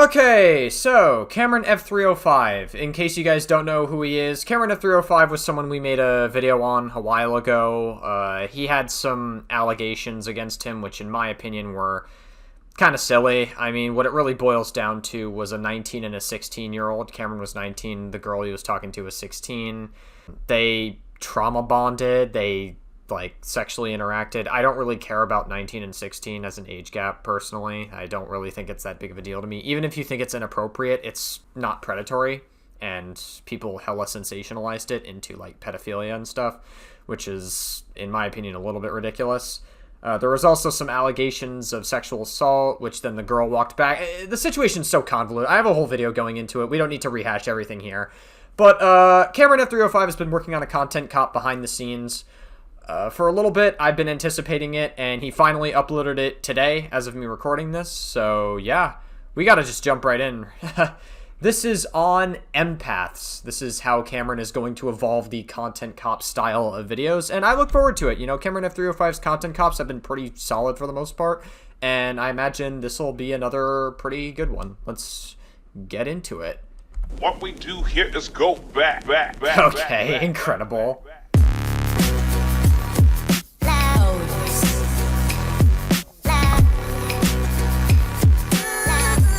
Okay, so CameronF305. In case you guys don't know who he is, CameronF305 was someone we made a video on a while ago. He had some allegations against him, which in my opinion were kind of silly. I mean, what it really boils down to was a 19 and a 16-year-old. Cameron was 19, the girl he was talking to was 16. They trauma bonded, they sexually interacted. I don't really care about 19 and 16 as an age gap, personally. I don't really think it's that big of a deal to me. Even if you think it's inappropriate, it's not predatory, and people hella sensationalized it into, pedophilia and stuff, which is, in my opinion, a little bit ridiculous. There was also some allegations of sexual assault, which then the girl walked back. The situation's so convoluted. I have a whole video going into it. We don't need to rehash everything here. But CameronF305 has been working on a content cop behind the scenes for a little bit. I've been anticipating it, and he finally uploaded it today as of me recording this. So yeah, we gotta just jump right in. This is on empaths. This is how Cameron is going to evolve the content cop style of videos, and I look forward to it. You know, CameronF305's content cops have been pretty solid for the most part, and I imagine this will be another pretty good one. Let's get into it. What we do here is go back. Okay, incredible.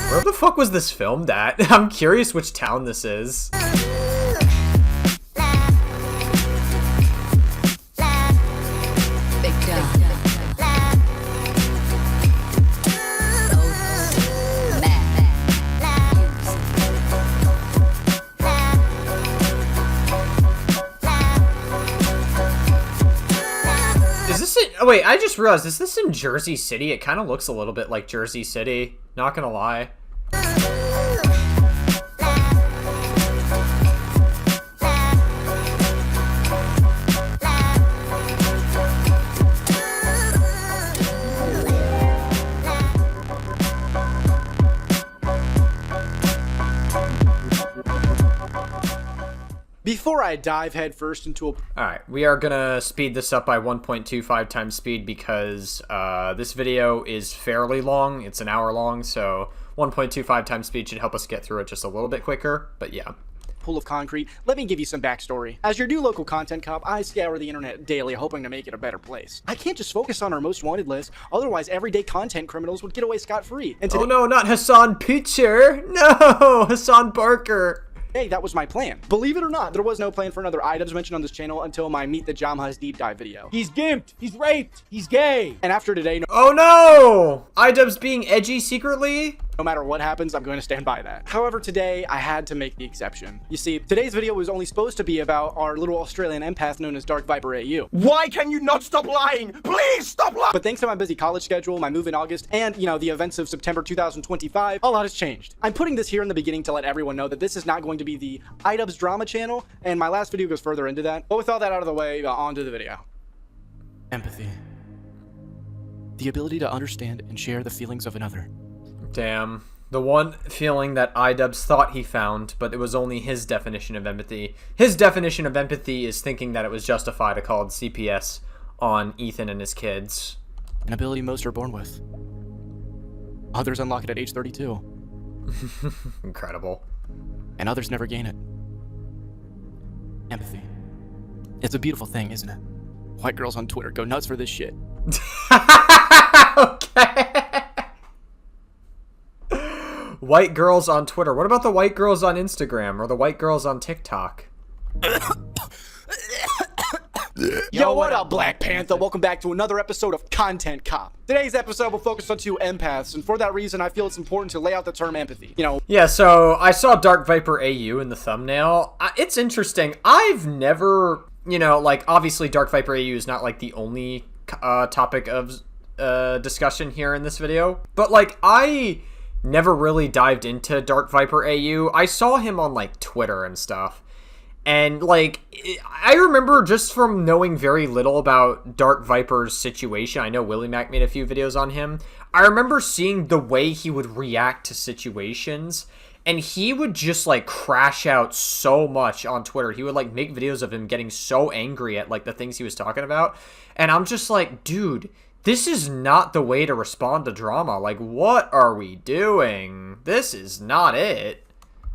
Where the fuck was this filmed at? I'm curious which town this is. Is this in, oh wait, I just realized, is this in Jersey City? It kind of looks a little bit like Jersey City, not gonna lie. Before I dive headfirst into a... Alright, we are gonna speed this up by 1.25 times speed because this video is fairly long. It's an hour long, so 1.25 times speed should help us get through it just a little bit quicker, but yeah. Pool of concrete. Let me give you some backstory. As your new local content cop, I scour the internet daily hoping to make it a better place. I can't just focus on our most wanted list, otherwise everyday content criminals would get away scot-free. And oh no, not Hassan Pitcher! No! Hassan Barker! Hey, that was my plan. Believe it or not, there was no plan for another items mentioned on this channel until my Meet the Jamhas deep dive video. He's gimped, he's raped, he's gay. And after today, oh no! iDubbbz being edgy secretly? No matter what happens, I'm going to stand by that. However, today, I had to make the exception. You see, today's video was only supposed to be about our little Australian empath known as DarkViperAU. Why can you not stop lying? Please stop lying! But thanks to my busy college schedule, my move in August, and, you know, the events of September 2025, a lot has changed. I'm putting this here in the beginning to let everyone know that this is not going to be the iDubbbz drama channel, and my last video goes further into that. But with all that out of the way, on to the video. Empathy. The ability to understand and share the feelings of another. Damn. The one feeling that iDubbbz thought he found, but it was only his definition of empathy. His definition of empathy is thinking that it was justified to call CPS on Ethan and his kids. An ability most are born with. Others unlock it at age 32. Incredible. And others never gain it. Empathy. It's a beautiful thing, isn't it? White girls on Twitter go nuts for this shit. Okay. White girls on Twitter. What about the white girls on Instagram or the white girls on TikTok? Yo, what up, Black Panther? Welcome back to another episode of Content Cop. Today's episode will focus on two empaths, and for that reason, I feel it's important to lay out the term empathy. You know. Yeah, so I saw DarkViperAU in the thumbnail. It's interesting. I've never, you know, obviously DarkViperAU is not, the only topic of discussion here in this video. But, I never really dived into DarkViperAU. I saw him on, Twitter and stuff. And, I remember just from knowing very little about Dark Viper's situation, I know Willie Mac made a few videos on him, I remember seeing the way he would react to situations, and he would just, crash out so much on Twitter. He would, make videos of him getting so angry at, the things he was talking about, and I'm just like, dude, This is not the way to respond to drama. Like, what are we doing? This is not it.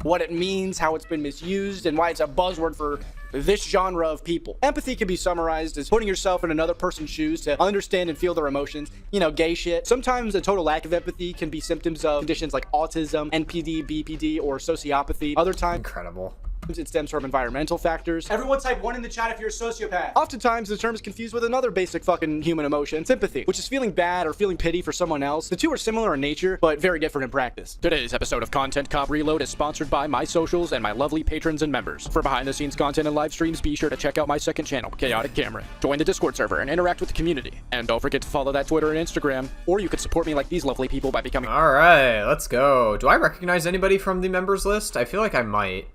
What it means, how it's been misused, and why it's a buzzword for this genre of people. Empathy can be summarized as putting yourself in another person's shoes to understand and feel their emotions. You know, gay shit. Sometimes a total lack of empathy can be symptoms of conditions like autism, NPD, BPD, or sociopathy. Other times, Incredible. it stems from environmental factors. Everyone type 1 in the chat if you're a sociopath. Oftentimes, the term is confused with another basic fucking human emotion, sympathy, which is feeling bad or feeling pity for someone else. The two are similar in nature, but very different in practice. Today's episode of Content Cop Reload is sponsored by my socials and my lovely patrons and members. For behind-the-scenes content and live streams, be sure to check out my second channel, Chaotic Cameron. Join the Discord server and interact with the community. And don't forget to follow that Twitter and Instagram, or you could support me like these lovely people by becoming— Alright, let's go. Do I recognize anybody from the members list? I feel like I might.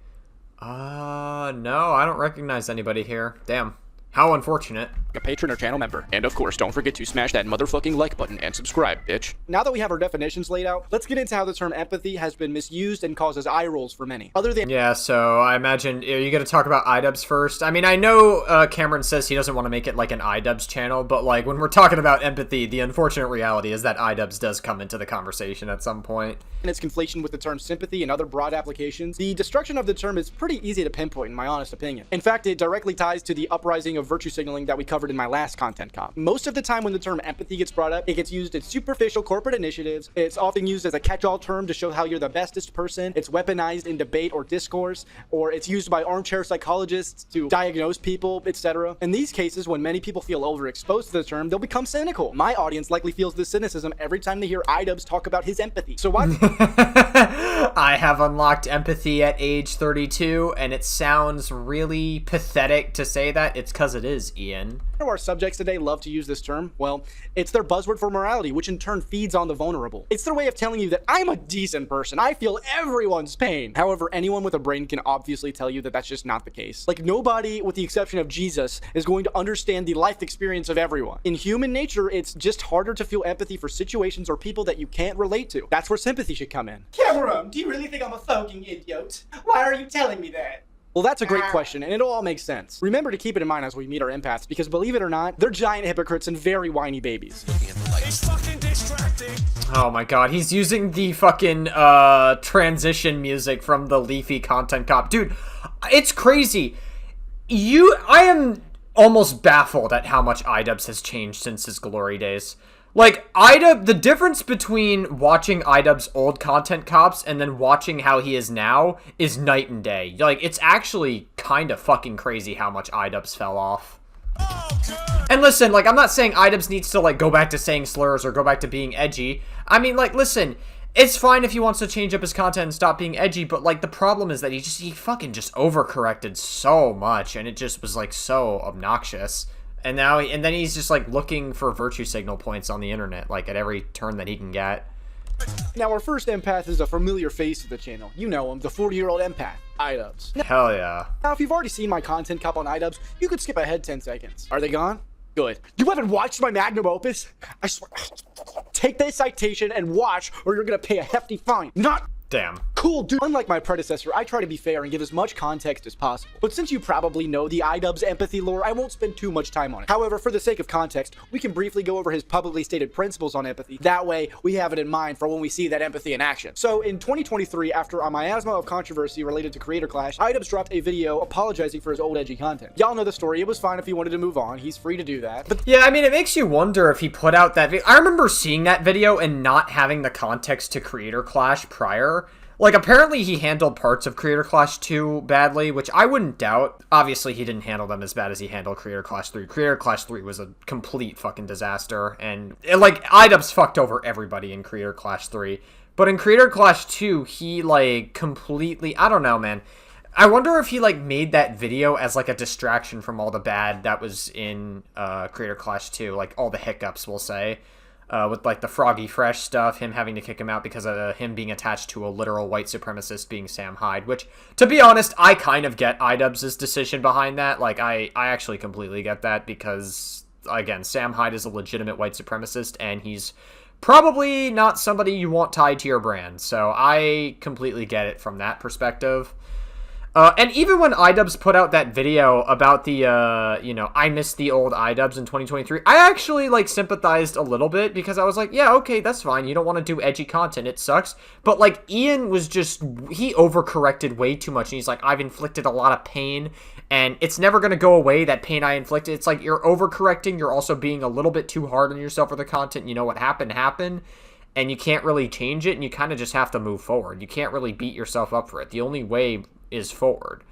No, I don't recognize anybody here. Damn. How unfortunate. a patron or channel member. And of course, don't forget to smash that motherfucking like button and subscribe, bitch. Now that we have our definitions laid out, let's get into how the term empathy has been misused and causes eye rolls for many. Other than— Yeah, so I imagine, are you going to talk about iDubbbz first? I mean, I know Cameron says he doesn't want to make it like an iDubbbz channel, but like when we're talking about empathy, the unfortunate reality is that iDubbbz does come into the conversation at some point. And its conflation with the term sympathy and other broad applications, the destruction of the term is pretty easy to pinpoint in my honest opinion. In fact, it directly ties to the uprising of virtue signaling that we covered in my last content cop. Most of the time when the term empathy gets brought up, it gets used in superficial corporate initiatives. It's often used as a catch-all term to show how you're the bestest person. It's weaponized in debate or discourse, or it's used by armchair psychologists to diagnose people, etc. In these cases, when many people feel overexposed to the term, they'll become cynical. My audience likely feels this cynicism every time they hear iDubbbz talk about his empathy. So why— I have unlocked empathy at age 32, and it sounds really pathetic to say that. It's because it is, Ian. Our subjects today love to use this term. Well, it's their buzzword for morality, which in turn feeds on the vulnerable. It's their way of telling you that I'm a decent person. I feel everyone's pain. However, anyone with a brain can obviously tell you that that's just not the case. Like, nobody, with the exception of Jesus, is going to understand the life experience of everyone. In human nature, it's just harder to feel empathy for situations or people that you can't relate to. That's where sympathy should come in. Cameron, do you really think I'm a fucking idiot? Why are you telling me that? Well, that's a great question, and it'll all make sense. Remember to keep it in mind as we meet our empaths, because believe it or not, they're giant hypocrites and very whiny babies. It's fucking distracting. Oh my god, he's using the fucking transition music from the Leafy Content Cop. Dude, it's crazy. I am almost baffled at how much iDubbbz has changed since his glory days. Like, the difference between watching iDubbbz's old Content Cops and then watching how he is now is night and day. Like, it's actually kind of fucking crazy how much iDubbbz fell off. And listen, like, I'm not saying iDubbbz needs to, like, go back to saying slurs or go back to being edgy. I mean, like, listen, it's fine if he wants to change up his content and stop being edgy, but, like, the problem is that he fucking just overcorrected so much, and it just was, like, so obnoxious. And then he's just like looking for virtue signal points on the internet, like at every turn that he can get. Now, our first empath is a familiar face to the channel. You know him, the 40-year-old empath, iDubbbz. Hell yeah. Now, if you've already seen my content cop on iDubbbz, you could skip ahead 10 seconds. Are they gone? Good. You haven't watched my magnum opus? I swear. Take this citation and watch, or you're gonna pay a hefty fine. Not— Damn. Cool, dude. Unlike my predecessor, I try to be fair and give as much context as possible. But since you probably know the iDubbbz empathy lore, I won't spend too much time on it. However, for the sake of context, we can briefly go over his publicly stated principles on empathy. That way, we have it in mind for when we see that empathy in action. So, in 2023, after a miasma of controversy related to Creator Clash, iDubbbz dropped a video apologizing for his old edgy content. Y'all know the story. It was fine if he wanted to move on. He's free to do that. But yeah, I mean, it makes you wonder if he put out that video. I remember seeing that video and not having the context to Creator Clash prior. Like, apparently he handled parts of Creator Clash 2 badly, which I wouldn't doubt. Obviously, he didn't handle them as bad as he handled Creator Clash 3. Creator Clash 3 was a complete fucking disaster, and, like, iDubbbz fucked over everybody in Creator Clash 3. But in Creator Clash 2, he, like, completely— I don't know, man. I wonder if he, like, made that video as, like, a distraction from all the bad that was in Creator Clash 2. Like, all the hiccups, we'll say. With, like, the Froggy Fresh stuff, him having to kick him out because of him being attached to a literal white supremacist being Sam Hyde, which, to be honest, I kind of get iDubbbz's decision behind that. Like, I actually completely get that because, again, Sam Hyde is a legitimate white supremacist, and he's probably not somebody you want tied to your brand, so I completely get it from that perspective. And even when iDubbbz put out that video about the, you know, I miss the old iDubbbz in 2023, I actually, like, sympathized a little bit because I was like, yeah, okay, that's fine. You don't want to do edgy content. It sucks. But, like, Ian was just, he overcorrected way too much. And he's like, I've inflicted a lot of pain, and it's never going to go away, that pain I inflicted. It's like, you're overcorrecting. You're also being a little bit too hard on yourself for the content. You know, what happened, and you can't really change it, and you kind of just have to move forward. You can't really beat yourself up for it. The only way is forward,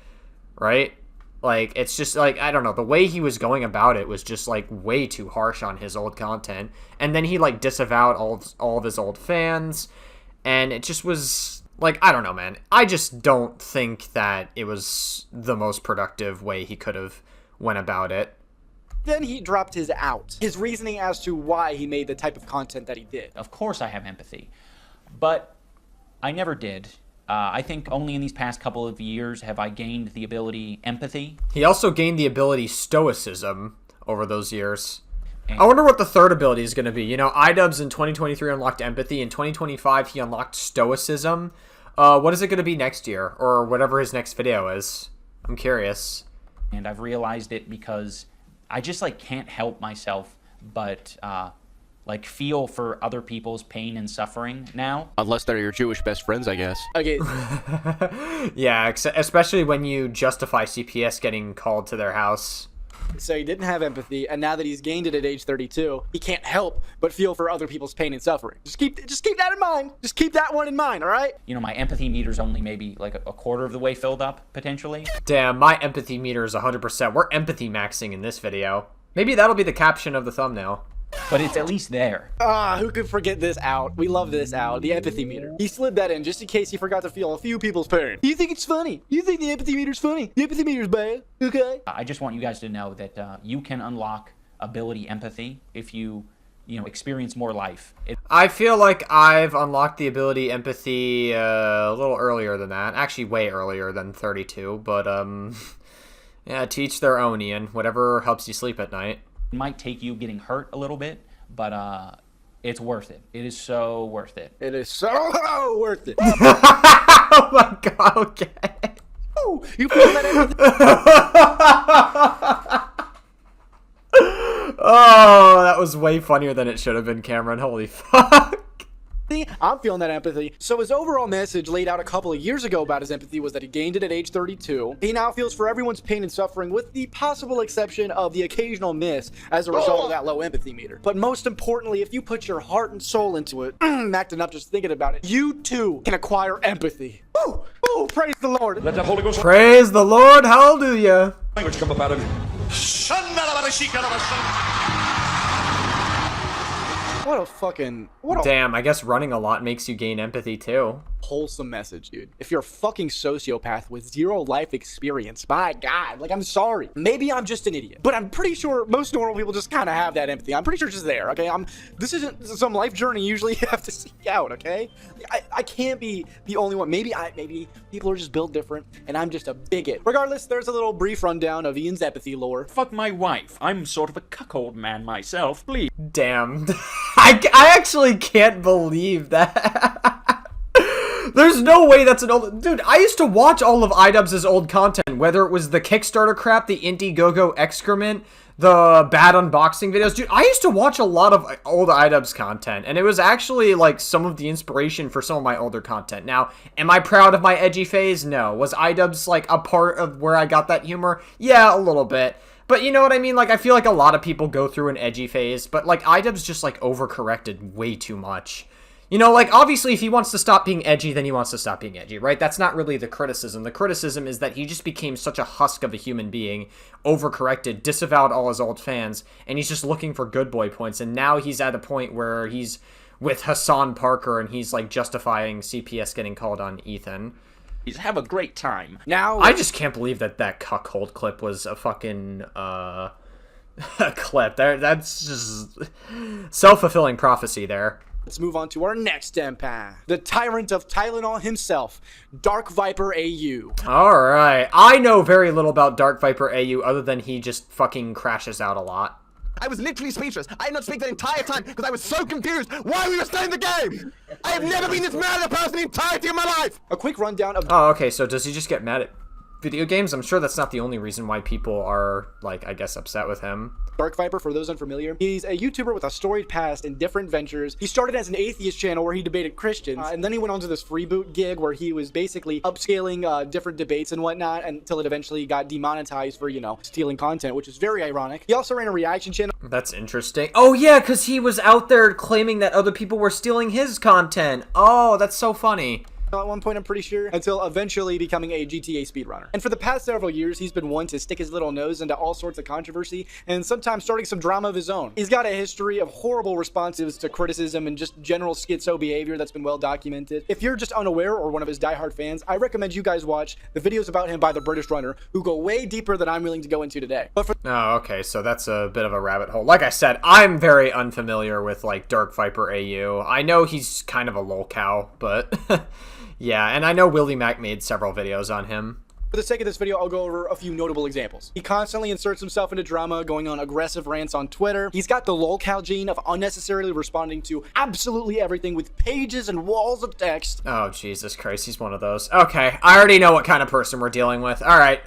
right? Like, it's just, like, I don't know, the way he was going about it was just, like, way too harsh on his old content, and then he, like, disavowed all of his old fans, and it just was, like, I don't know, man. I just don't think that it was the most productive way he could have went about it. Then he dropped his reasoning as to why he made the type of content that he did. Of course I have empathy, but I never did. I think only in these past couple of years have I gained the ability empathy. He also gained the ability stoicism over those years. I wonder what the third ability is going to be. You know, iDubbbz in 2023 unlocked empathy. In 2025, he unlocked stoicism. What is it going to be next year? Or whatever his next video is? I'm curious. And I've realized it because I just, like, can't help myself but, like, feel for other people's pain and suffering now. Unless they're your Jewish best friends, I guess. Okay. Yeah, especially when you justify CPS getting called to their house. So he didn't have empathy, and now that he's gained it at age 32, he can't help but feel for other people's pain and suffering. Just keep that in mind. Just keep that one in mind, all right? You know, my empathy meter's only maybe like a quarter of the way filled up, potentially. Damn, my empathy meter is 100%. We're empathy maxing in this video. Maybe that'll be the caption of the thumbnail. But it's at least there. Who could forget this out? We love this out, the empathy meter. He slid that in just in case he forgot to feel a few people's pain. You think it's funny? You think the empathy meter's funny? The empathy meter's bad, okay? I just want you guys to know that you can unlock ability empathy if you know, experience more life. I feel like I've unlocked the ability empathy a little earlier than that. Actually, way earlier than 32, but, yeah, to each their own, Ian. Whatever helps you sleep at night. It might take you getting hurt a little bit, but it's worth it. It is so worth it. It is so worth it. Oh my god, okay. Oh, you feel that empathy? Oh, that was way funnier than it should have been, Cameron. Holy fuck. I'm feeling that empathy. So his overall message laid out a couple of years ago about his empathy was that he gained it at age 32. He now feels for everyone's pain and suffering with the possible exception of the occasional miss as a result of that low empathy meter. But most importantly, if you put your heart and soul into it, I'm acting up just thinking about it, you too can acquire empathy. Woo! Woo! Praise the Lord. Let that Holy Ghost Praise the Lord, hallelujah. language come up out of you. What a Damn, I guess running a lot makes you gain empathy too. wholesome message, dude. If you're a fucking sociopath with zero life experience, my God, like, I'm sorry. Maybe I'm just an idiot, but I'm pretty sure most normal people just kind of have that empathy. I'm pretty sure it's just there, okay? This isn't some life journey you usually have to seek out, okay? I can't be the only one. Maybe people are just built different, and I'm just a bigot. Regardless, there's a little brief rundown of Ian's empathy lore. Fuck my wife. I'm sort of a cuckold man myself, please. Damn. I actually can't believe that. There's no way that's an old... Dude, I used to watch all of iDubbbz's old content, whether it was the Kickstarter crap, the Indiegogo excrement, the bad unboxing videos. Dude, I used to watch a lot of old iDubbbz content, and it was actually, like, some of the inspiration for some of my older content. Now, am I proud of my edgy phase? No. Was iDubbbz, like, a part of where I got that humor? Yeah, a little bit. But you know what I mean? Like, I feel like a lot of people go through an edgy phase, but, like, iDubbbz just, like, overcorrected way too much. You know, like, obviously, if he wants to stop being edgy, then he wants to stop being edgy, right? That's not really the criticism. The criticism is that he just became such a husk of a human being, overcorrected, disavowed all his old fans, and he's just looking for good boy points, and now he's at a point where he's with Hassan Parker, and he's, like, justifying CPS getting called on Ethan. Have a great time. Now, I just can't believe that cuckold clip was a fucking, clip. That's just self-fulfilling prophecy there. let's move on to our next empath. The tyrant of Tylenol himself, DarkViperAU. Alright, I know very little about DarkViperAU other than he just fucking crashes out a lot. I was literally speechless. I did not speak the entire time because I was so confused why we were staying the game. I have never been this mad at a person the entirety of my life. A quick rundown of... Oh, okay, so does he just get mad at video games. I'm sure that's not the only reason why people are, like, I guess, upset with him. Dark Viper, for those unfamiliar, he's a YouTuber with a storied past in different ventures. He started as an atheist channel where he debated Christians, and then he went on to this freeboot gig where he was basically upscaling different debates and whatnot until it eventually got demonetized for, you know, stealing content, which is very ironic. He also ran a reaction channel. That's interesting. Oh, yeah, because he was out there claiming that other people were stealing his content. Oh, that's so funny. At one point, I'm pretty sure, until eventually becoming a GTA speedrunner. And for the past several years, he's been one to stick his little nose into all sorts of controversy and sometimes starting some drama of his own. He's got a history of horrible responses to criticism and just general schizo behavior that's been well documented. If you're just unaware or one of his diehard fans, I recommend you guys watch the videos about him by the British Runner, who go way deeper than I'm willing to go into today. But for Oh, okay, so that's a bit of a rabbit hole. Like I said, I'm very unfamiliar with, like, DarkViperAU. I know he's kind of a lolcow, but... yeah, and I know Willie Mac made several videos on him. For the sake of this video, I'll go over a few notable examples. He constantly inserts himself into drama, going on aggressive rants on Twitter. He's got the lolcow gene of unnecessarily responding to absolutely everything with pages and walls of text. Oh, Jesus Christ, he's one of those. Okay, I already know what kind of person we're dealing with. All right,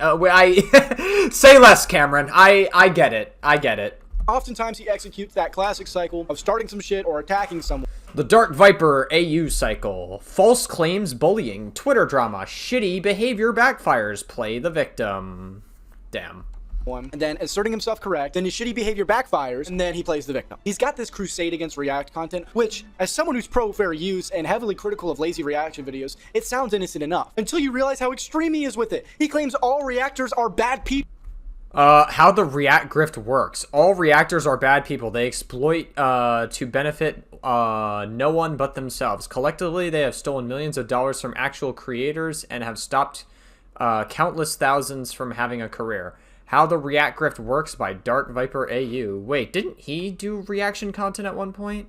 say less, Cameron. I get it. I get it. Oftentimes, he executes that classic cycle of starting some shit or attacking someone. The DarkViperAU cycle. False claims, bullying, Twitter drama, shitty behavior backfires, play the victim. Damn. And then asserting himself correct, then his shitty behavior backfires, and then he plays the victim. He's got this crusade against React content, which, as someone who's pro fair use and heavily critical of lazy reaction videos, it sounds innocent enough, until you realize how extreme he is with it. He claims all reactors are bad people. How the React grift works. All reactors are bad people. They exploit to benefit no one but themselves. Collectively, they have stolen millions of dollars from actual creators and have stopped countless thousands from having a career. How the React grift works by DarkViperAU. Wait, didn't he do reaction content at one point?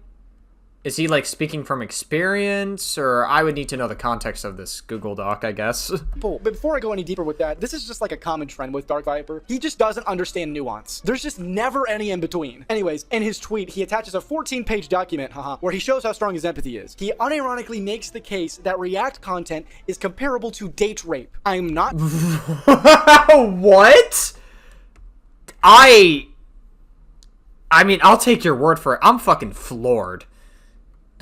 Is he, like, speaking from experience? Or I would need to know the context of this Google Doc, I guess. But before I go any deeper with that, this is just like a common trend with Dark Viper. He just doesn't understand nuance. There's just never any in between. Anyways, in his tweet, he attaches a 14-page document, where he shows how strong his empathy is. He unironically makes the case that React content is comparable to date rape. I'm not... What? I mean, I'll take your word for it. I'm fucking floored.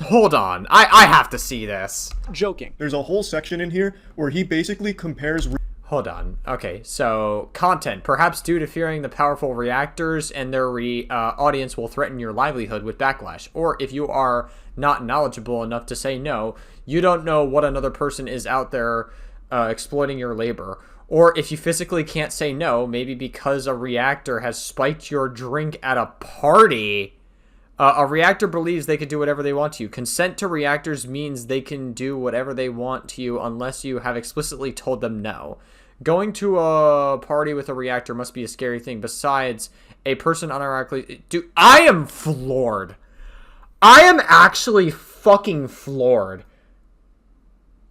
Hold on. I have to see this. Joking. There's a whole section in here where he basically compares... Hold on. Okay, so content. Perhaps due to fearing the powerful reactors and their audience will threaten your livelihood with backlash. Or if you are not knowledgeable enough to say no, you don't know what another person is out there exploiting your labor. Or if you physically can't say no, maybe because a reactor has spiked your drink at a party... a reactor believes they can do whatever they want to you. Consent to reactors means they can do whatever they want to you unless you have explicitly told them no. Going to a party with a reactor must be a scary thing. Besides, a person unironically... Dude, I am floored. I am actually fucking floored.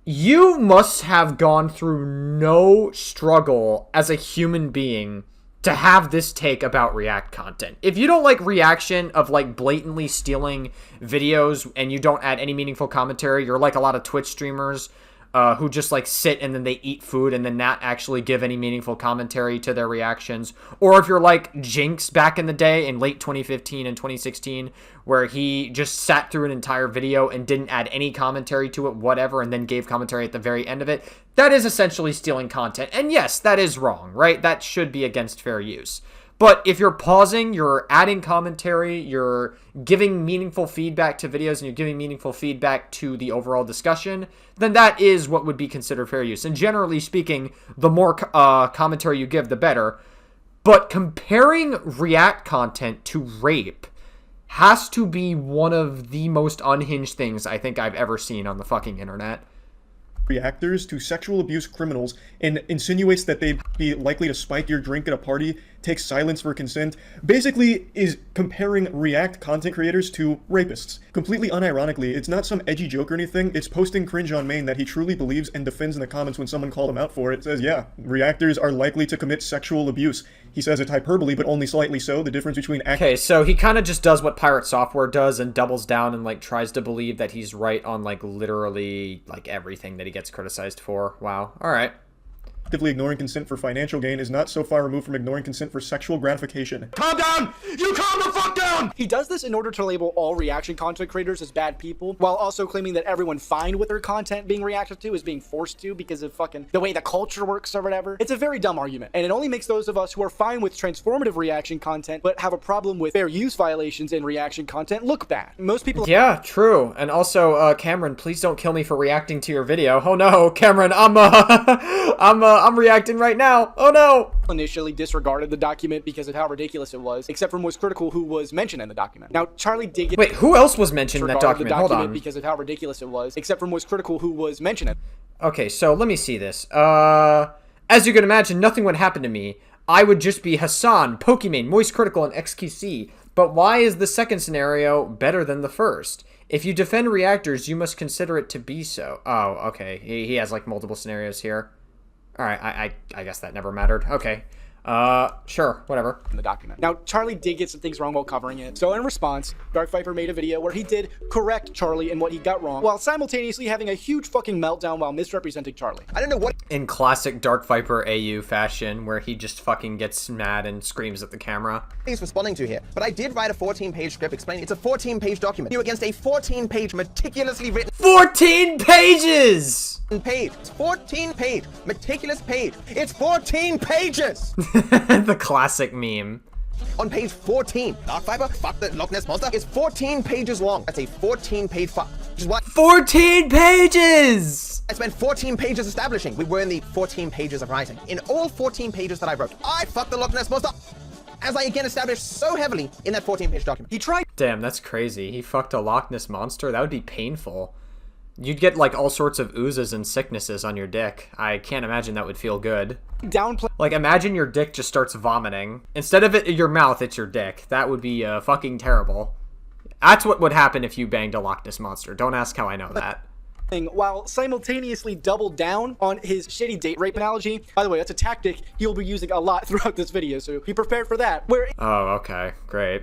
You must have gone through no struggle as a human being to have this take about React content. If you don't like reaction of, like, blatantly stealing videos and you don't add any meaningful commentary, you're like a lot of Twitch streamers who just, like, sit and then they eat food and then not actually give any meaningful commentary to their reactions. Or if you're like Jinx back in the day in late 2015 and 2016, where he just sat through an entire video and didn't add any commentary to it, whatever, and then gave commentary at the very end of it, that is essentially stealing content. And yes, that is wrong, right? That should be against fair use. But if you're pausing, you're adding commentary, you're giving meaningful feedback to videos, and you're giving meaningful feedback to the overall discussion, then that is what would be considered fair use. And generally speaking, the more commentary you give, the better. But comparing React content to rape has to be one of the most unhinged things I think I've ever seen on the fucking internet. Reactors to sexual abuse criminals and insinuates that they'd be likely to spike your drink at a party, takes silence for consent, basically is comparing React content creators to rapists. Completely unironically, it's not some edgy joke or anything, it's posting cringe on main that he truly believes and defends in the comments when someone called him out for it. It says, yeah, reactors are likely to commit sexual abuse. He says it's hyperbole, but only slightly so. The difference between... Okay, so he kind of just does what Pirate Software does and doubles down and, like, tries to believe that he's right on, like, literally, like, everything that he gets criticized for. Wow. All right. actively ignoring consent for financial gain is not so far removed from ignoring consent for sexual gratification. Calm down! You calm the fuck down! He does this in order to label all reaction content creators as bad people, while also claiming that everyone fine with their content being reacted to is being forced to because of fucking the way the culture works or whatever. It's a very dumb argument, and it only makes those of us who are fine with transformative reaction content but have a problem with fair use violations in reaction content look bad. Most people— Yeah, true. And also, Cameron, please don't kill me for reacting to your video. Oh no, Cameron, I'm reacting right now. Oh no. initially disregarded the document because of how ridiculous it was, except for most critical who was mentioned in the document. Now, Charlie did get— Wait, who else was mentioned in that document? Hold on. Because of how ridiculous it was, except for most critical who was mentioned in— Okay, so let me see this. As you can imagine, nothing would happen to me. I would just be Hassan, Pokimane, Moist Critical, and XQC. But why is the second scenario better than the first? If you defend reactors, you must consider it to be so. Oh, okay. He has, like, multiple scenarios here. Alright, I guess that never mattered. Okay. Sure, whatever. In the document. Now, Charlie did get some things wrong while covering it. So in response, Dark made a video where he did correct Charlie in what he got wrong, while simultaneously having a huge fucking meltdown while misrepresenting Charlie. I don't know what— In classic DarkViperAU fashion, where he just fucking gets mad and screams at the camera. he's responding to here, but I did write a 14-page script explaining it's a 14-page document. You against a 14-page meticulously written— 14 pages! page. It's 14-page, meticulous page. It's 14 pages! The classic meme. On page 14, Dark Viper, fuck the Loch Ness Monster, is 14 pages long. That's a 14-page fuck, which is why 14 pages! I spent 14 pages establishing we were in the 14 pages of writing. In all 14 pages that I wrote, I fucked the Loch Ness Monster, as I again established so heavily in that 14-page document. He tried— Damn, that's crazy. He fucked a Loch Ness Monster? That would be painful. You'd get, like, all sorts of oozes and sicknesses on your dick. I can't imagine that would feel good. downplay— Like, imagine your dick just starts vomiting. Instead of it your mouth, it's your dick. That would be, fucking terrible. That's what would happen if you banged a Loch Ness Monster. Don't ask how I know that. while simultaneously doubled down on his shitty date rape analogy. By the way, that's a tactic he'll be using a lot throughout this video, so be prepared for that. Where Oh, okay. Great.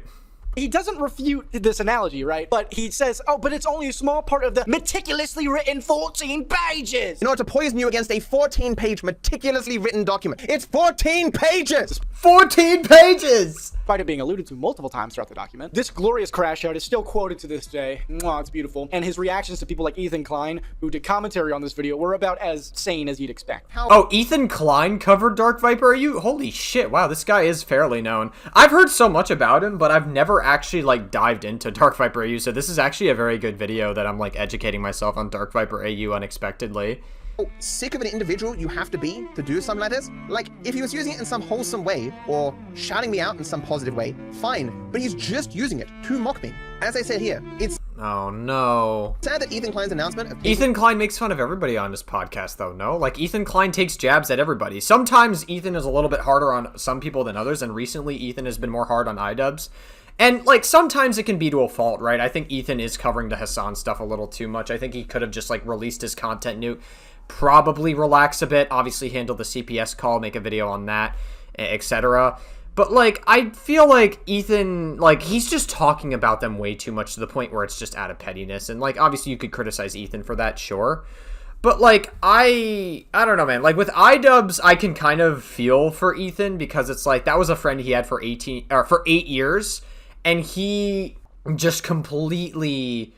he doesn't refute this analogy, right? But he says, oh, but it's only a small part of the meticulously written 14 pages. In order to poison you against a 14-page meticulously written document. It's 14 pages! 14 pages! Despite it being alluded to multiple times throughout the document, this glorious crash out is still quoted to this day. Mwah, it's beautiful. And his reactions to people like Ethan Klein, who did commentary on this video, were about as sane as you'd expect. Oh, Ethan Klein covered Dark Viper? Holy shit, wow, this guy is fairly known. I've heard so much about him, but I've never actually, like, dived into Dark Viper, so this is actually a very good video that I'm, like, educating myself on Dark Viper unexpectedly. How sick of an individual you have to be to do something like this? Like, if he was using it in some wholesome way, or shouting me out in some positive way, fine, but he's just using it to mock me. As I said here, it's Oh, no. sad that Ethan Klein's announcement of— Ethan Klein makes fun of everybody on this podcast, though, no? Like, Ethan Klein takes jabs at everybody. Sometimes Ethan is a little bit harder on some people than others, and recently Ethan has been more hard on iDubbbz. And, like, sometimes it can be to a fault, right? I think Ethan is covering the Hassan stuff a little too much. I think he could have just, like, released his content nuke, probably relax a bit, obviously handle the CPS call, make a video on that, etc. But, like, I feel like Ethan, like, he's just talking about them way too much to the point where it's just out of pettiness. And, like, obviously you could criticize Ethan for that, sure. But, like, I don't know, man. Like, with iDubbbz, I can kind of feel for Ethan because it's like, that was a friend he had for 8 years. And he just completely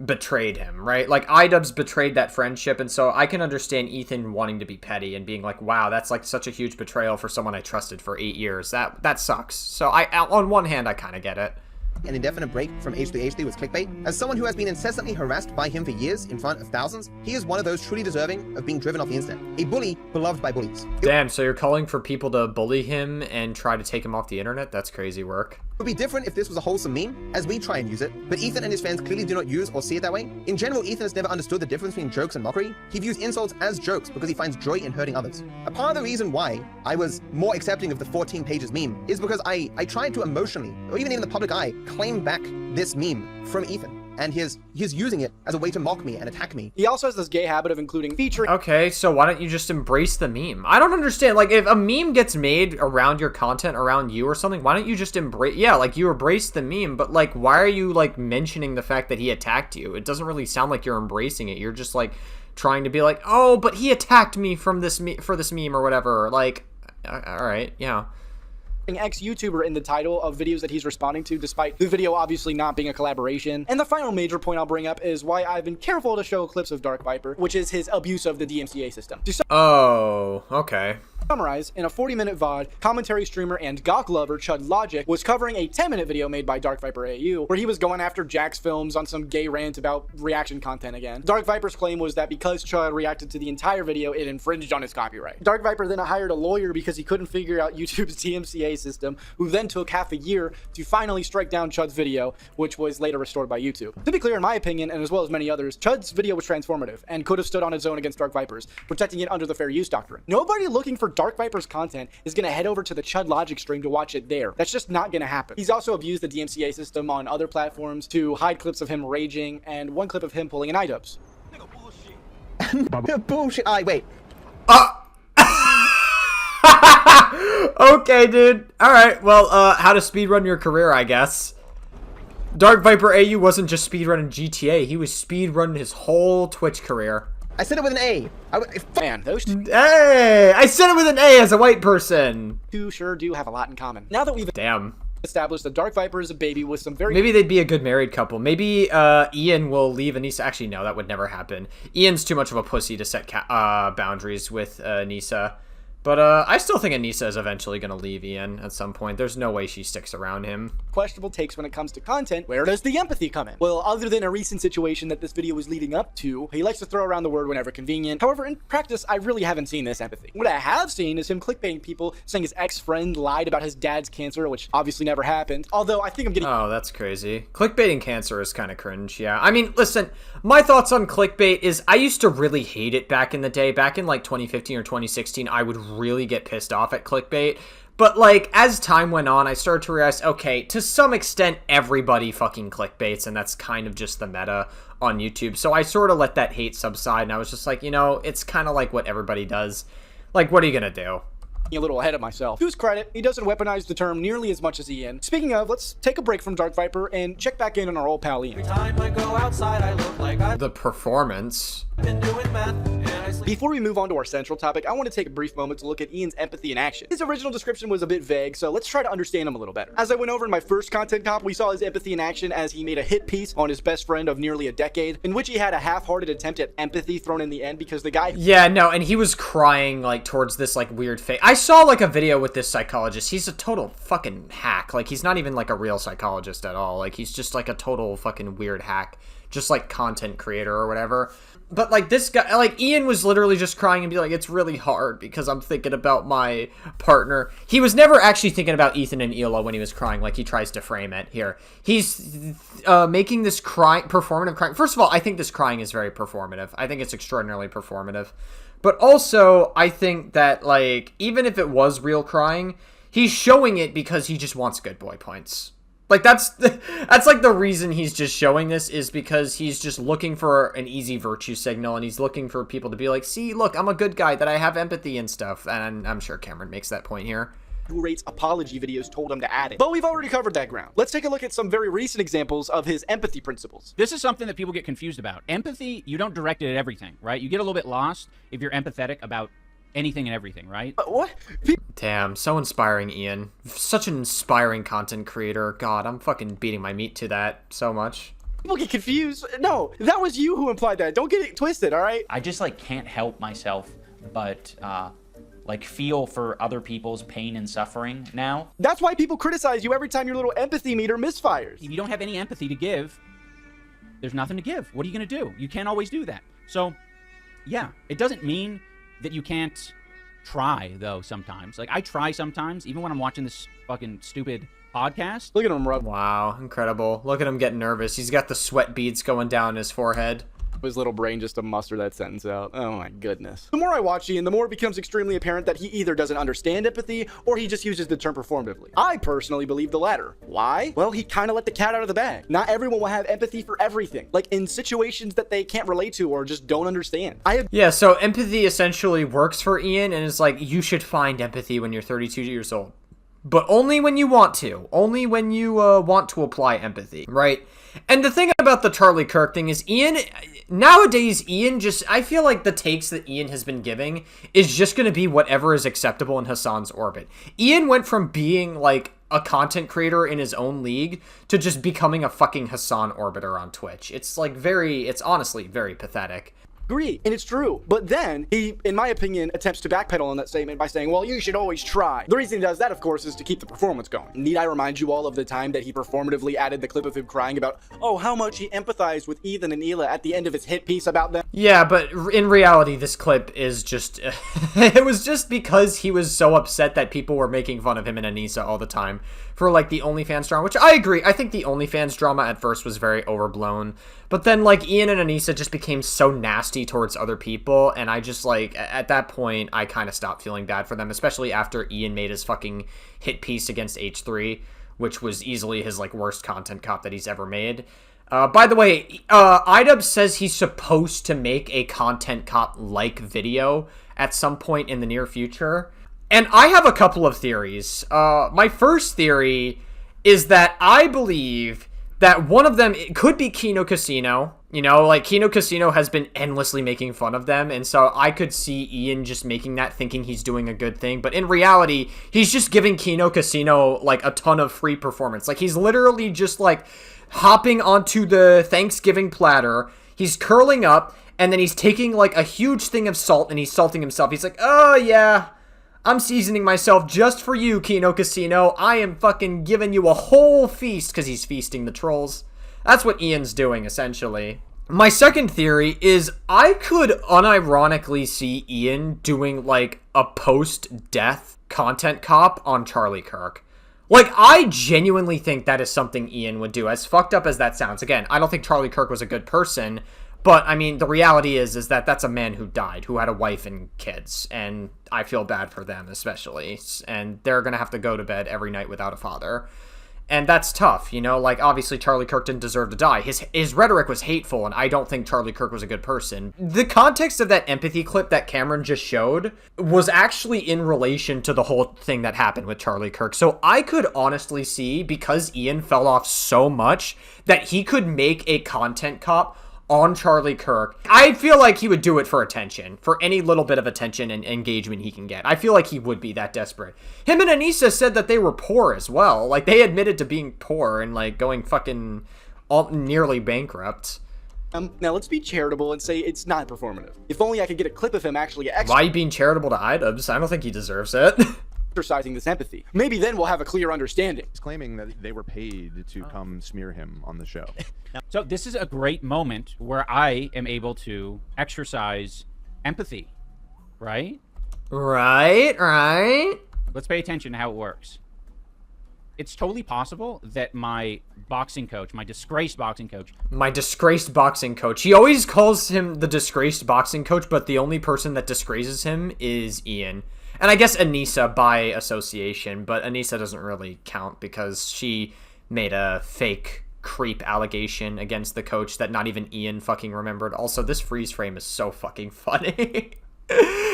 betrayed him, right? Like, iDubbbz betrayed that friendship, and so I can understand Ethan wanting to be petty and being like, wow, that's like such a huge betrayal for someone I trusted for 8 years. That sucks. So on one hand, I kind of get it. An indefinite break from H3H3 was clickbait. As someone who has been incessantly harassed by him for years in front of thousands, he is one of those truly deserving of being driven off the internet. A bully beloved by bullies. Damn, so you're calling for people to bully him and try to take him off the internet? That's crazy work. It would be different if this was a wholesome meme, as we try and use it, but Ethan and his fans clearly do not use or see it that way. In general, Ethan has never understood the difference between jokes and mockery. He views insults as jokes because he finds joy in hurting others. A part of the reason why I was more accepting of the 14 pages meme is because I tried to emotionally, or even in the public eye, claim back this meme from Ethan. And he's using it as a way to mock me and attack me. He also has this gay habit of including featuring— Okay, so why don't you just embrace the meme? I don't understand. Like, if a meme gets made around your content, around you or something, why don't you just embrace— yeah, like, you embrace the meme, but, like, why are you, like, mentioning the fact that he attacked you? It doesn't really sound like you're embracing it. You're just, like, trying to be like, oh, but he attacked me from this for this meme or whatever. Like, all right, yeah. Ex-YouTuber in the title of videos that he's responding to, despite the video obviously not being a collaboration. And the final major point I'll bring up is why I've been careful to show clips of Dark Viper, which is his abuse of the DMCA system. Oh, okay. Summarize, in a 40-minute VOD, commentary streamer and Gawk lover Chud Logic was covering a 10-minute video made by DarkViperAU, where he was going after Jack's films on some gay rant about reaction content again. Dark Viper's claim was that because Chud reacted to the entire video, it infringed on his copyright. Dark Viper then hired a lawyer because he couldn't figure out YouTube's DMCA system, who then took half a year to finally strike down Chud's video, which was later restored by YouTube. To be clear, in my opinion, and as well as many others, Chud's video was transformative and could have stood on its own against Dark Viper's, protecting it under the fair use doctrine. Nobody looking for Dark Viper's content is going to head over to the Chud Logic stream to watch it there. That's just not going to happen. He's also abused the DMCA system on other platforms to hide clips of him raging and one clip of him pulling an iDubbbz. Bullshit. Wait. Okay, dude. All right. Well, how to speedrun your career, I guess. DarkViperAU wasn't just speedrunning GTA. He was speedrunning his whole Twitch career. I said it with an A. Man, those Hey, I said it with an A as a white person. two sure do have a lot in common. Now that we've Damn. established that Dark Viper is a baby with some very Maybe they'd be a good married couple. Maybe Ian will leave Anisa. Actually, no, that would never happen. Ian's too much of a pussy to set boundaries with Anisa. But I still think Anisa is eventually going to leave Ian at some point. There's no way she sticks around him. questionable takes when it comes to content, where does the empathy come in? Well, other than a recent situation that this video was leading up to, he likes to throw around the word whenever convenient. However, in practice, I really haven't seen this empathy. What I have seen is him clickbaiting people, saying his ex-friend lied about his dad's cancer, which obviously never happened. Although, I think I'm getting... Oh, that's crazy. Clickbaiting cancer is kind of cringe, yeah. I mean, listen, my thoughts on clickbait is I used to really hate it back in the day. Back in, like, 2015 or 2016, I would really get pissed off at clickbait. But, like, as time went on, I started to realize, okay, to some extent, everybody fucking clickbaits, and that's kind of just the meta on YouTube. So I sort of let that hate subside, and I was just like, you know, it's kind of like what everybody does. Like, what are you gonna do? A little ahead of myself. To his credit, he doesn't weaponize the term nearly as much as Ian. Speaking of, let's take a break from Dark Viper and check back in on our old pal Ian. The performance. Before we move on to our central topic, I want to take a brief moment to look at Ian's empathy in action. His original description was a bit vague, so let's try to understand him a little better. As I went over in my first content comp, we saw his empathy in action as he made a hit piece on his best friend of nearly a decade, in which he had a half-hearted attempt at empathy thrown in the end because the guy... Yeah, no, and he was crying, like, towards this, like, weird fake. I saw, like, a video with this psychologist. He's a total fucking hack. Like, he's not even, like, a real psychologist at all. Like, he's just, like, a total fucking weird hack. Just, like, content creator or whatever. But, like, this guy, like, Ian was literally just crying and be like, it's really hard because I'm thinking about my partner. He was never actually thinking about Ethan and Ela when he was crying, like he tries to frame it here. He's making this performative crying. First of all, I think this crying is very performative. I think it's extraordinarily performative. But also, I think that, like, even if it was real crying, he's showing it because he just wants good boy points. Like, that's like the reason he's just showing this is because he's just looking for an easy virtue signal, and he's looking for people to be like, see, look, I'm a good guy, that I have empathy and stuff. And I'm sure Cameron makes that point here. Who rates apology videos told him to add it. But we've already covered that ground. Let's take a look at some very recent examples of his empathy principles. This is something that people get confused about. Empathy, you don't direct it at everything, right? You get a little bit lost if you're empathetic about anything and everything, right? What? Damn, so inspiring, Ian. Such an inspiring content creator. God, I'm fucking beating my meat to that so much. People get confused. No, that was you who implied that. Don't get it twisted, all right? I just, like, can't help myself but, like, feel for other people's pain and suffering now. That's why people criticize you every time your little empathy meter misfires. If you don't have any empathy to give, there's nothing to give. What are you going to do? You can't always do that. So, yeah, it doesn't mean that you can't try, though, sometimes. Like, I try sometimes, even when I'm watching this fucking stupid podcast. Look at him rub Wow, incredible. Look at him getting nervous. He's got the sweat beads going down his forehead. his little brain just to muster that sentence out. Oh my goodness. The more I watch Ian, the more it becomes extremely apparent that he either doesn't understand empathy or he just uses the term performatively. I personally believe the latter. Why? Well, he kind of let the cat out of the bag. Not everyone will have empathy for everything, like in situations that they can't relate to or just don't understand. Yeah, so empathy essentially works for Ian, and it's like, you should find empathy when you're 32 years old. But only when you want to. Only when you want to apply empathy, right? And the thing about the Charlie Kirk thing is, Ian, nowadays, Ian I feel like the takes that Ian has been giving is just going to be whatever is acceptable in Hassan's orbit. Ian went from being, like, a content creator in his own league to just becoming a fucking Hassan orbiter on Twitch. It's, like, it's honestly very pathetic. Agree, and it's true. But then he, in my opinion, attempts to backpedal on that statement by saying, well, you should always try. The reason he does that, of course, is to keep the performance going. Need I remind you all of the time that he performatively added the clip of him crying about, oh, how much he empathized with Ethan and Hila at the end of his hit piece about them? Yeah, but in reality, this clip is just... it was just because he was so upset that people were making fun of him and Anisa all the time for, like, the OnlyFans drama, which I agree. I think the OnlyFans drama at first was very overblown. But then, like, Ian and Anisa just became so nasty towards other people, and I just, like, at that point, I kind of stopped feeling bad for them, especially after Ian made his fucking hit piece against H3, which was easily his, like, worst content cop that he's ever made. By the way, IDub says he's supposed to make a content cop-like video at some point in the near future, and I have a couple of theories. My first theory is that I believe that one of them could be Kino Casino. You know, like, Kino Casino has been endlessly making fun of them, and so I could see Ian just making that, thinking he's doing a good thing, but in reality, he's just giving Kino Casino, like, a ton of free performance. Like, he's literally just, like, hopping onto the Thanksgiving platter, he's curling up, and then he's taking, like, a huge thing of salt, and he's salting himself. He's like, oh, yeah, I'm seasoning myself just for you, Kino Casino. I am fucking giving you a whole feast, because he's feasting the trolls. That's what Ian's doing, essentially. My second theory is I could unironically see Ian doing, like, a post-death content cop on Charlie Kirk. Like, I genuinely think that is something Ian would do, as fucked up as that sounds. Again, I don't think Charlie Kirk was a good person, but, I mean, the reality is that that's a man who died, who had a wife and kids, and I feel bad for them, especially, and they're gonna have to go to bed every night without a father. And that's tough, you know, like, obviously Charlie Kirk didn't deserve to die. His rhetoric was hateful, and I don't think Charlie Kirk was a good person. The context of that empathy clip that Cameron just showed was actually in relation to the whole thing that happened with Charlie Kirk. So I could honestly see, because Ian fell off so much, that he could make a content cop on Charlie Kirk. I feel like he would do it for attention, for any little bit of attention and engagement he can get. I feel like he would be that desperate. Him and Anisa said that they were poor as well. Like, they admitted to being poor and, like, going fucking nearly bankrupt. Now let's be charitable and say it's not performative. If only I could get a clip of him actually Why are you being charitable to IDubs? I don't think he deserves it. exercising this empathy. Maybe then we'll have a clear understanding. He's claiming that they were paid to come smear him on the show. So this is a great moment where I am able to exercise empathy, right? Right. Let's pay attention to how it works. It's totally possible that my boxing coach, my disgraced boxing coach... My disgraced boxing coach. He always calls him the disgraced boxing coach, but the only person that disgraces him is Ian. And I guess Anisa by association, but Anisa doesn't really count because she made a fake creep allegation against the coach that not even Ian fucking remembered. Also, this freeze frame is so fucking funny.